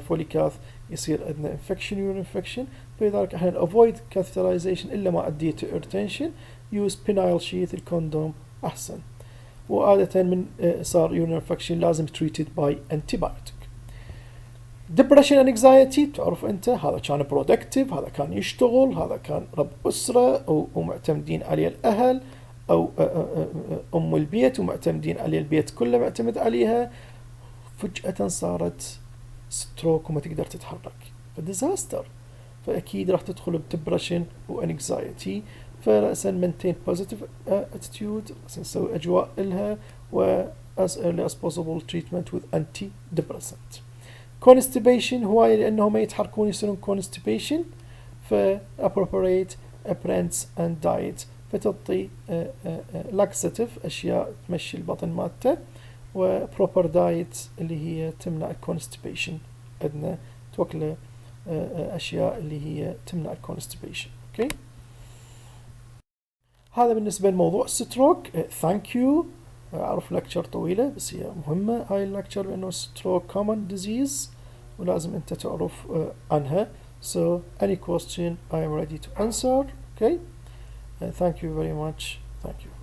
فوليكاث يصير عندنا infection urine infection فلذلك احنا avoid catheterization إلا ما أدية irritation use penile sheath الكوندوم أحسن. وعادة من صار urine infection لازم treated by antibiotic. depression and anxiety تعرف أنت هذا كان productive هذا كان يشتغل هذا كان رب أسرة ومعتمدين عليه الأهل أو أم البيت ومعتمدين عليه البيت كله معتمد عليها فجأة صارت ستروك وما تقدر تتحرك فديزاستر فأكيد راح تدخل بدبرشن وانكزايتي. فرأسا maintain positive attitude نسوي أجواء إلها و as early as possible treatment with antidepressant. constipation هواية لأنه ما يتحركون يصيرون constipation ف appropriate appearance and diet فتعطي laxative أشياء تمشي البطن مالته و proper diet اللي هي تمنع constipation عندنا توكله أشياء اللي هي تمنع constipation. okay. هذا بالنسبة لموضوع الستروك. thank you. أعرف lecture طويلة بس هي مهمة هاي الlecture لأنه stroke common disease ولازم أنت تعرف عنها. so any question I am ready to answer. okay. thank you very much. thank you.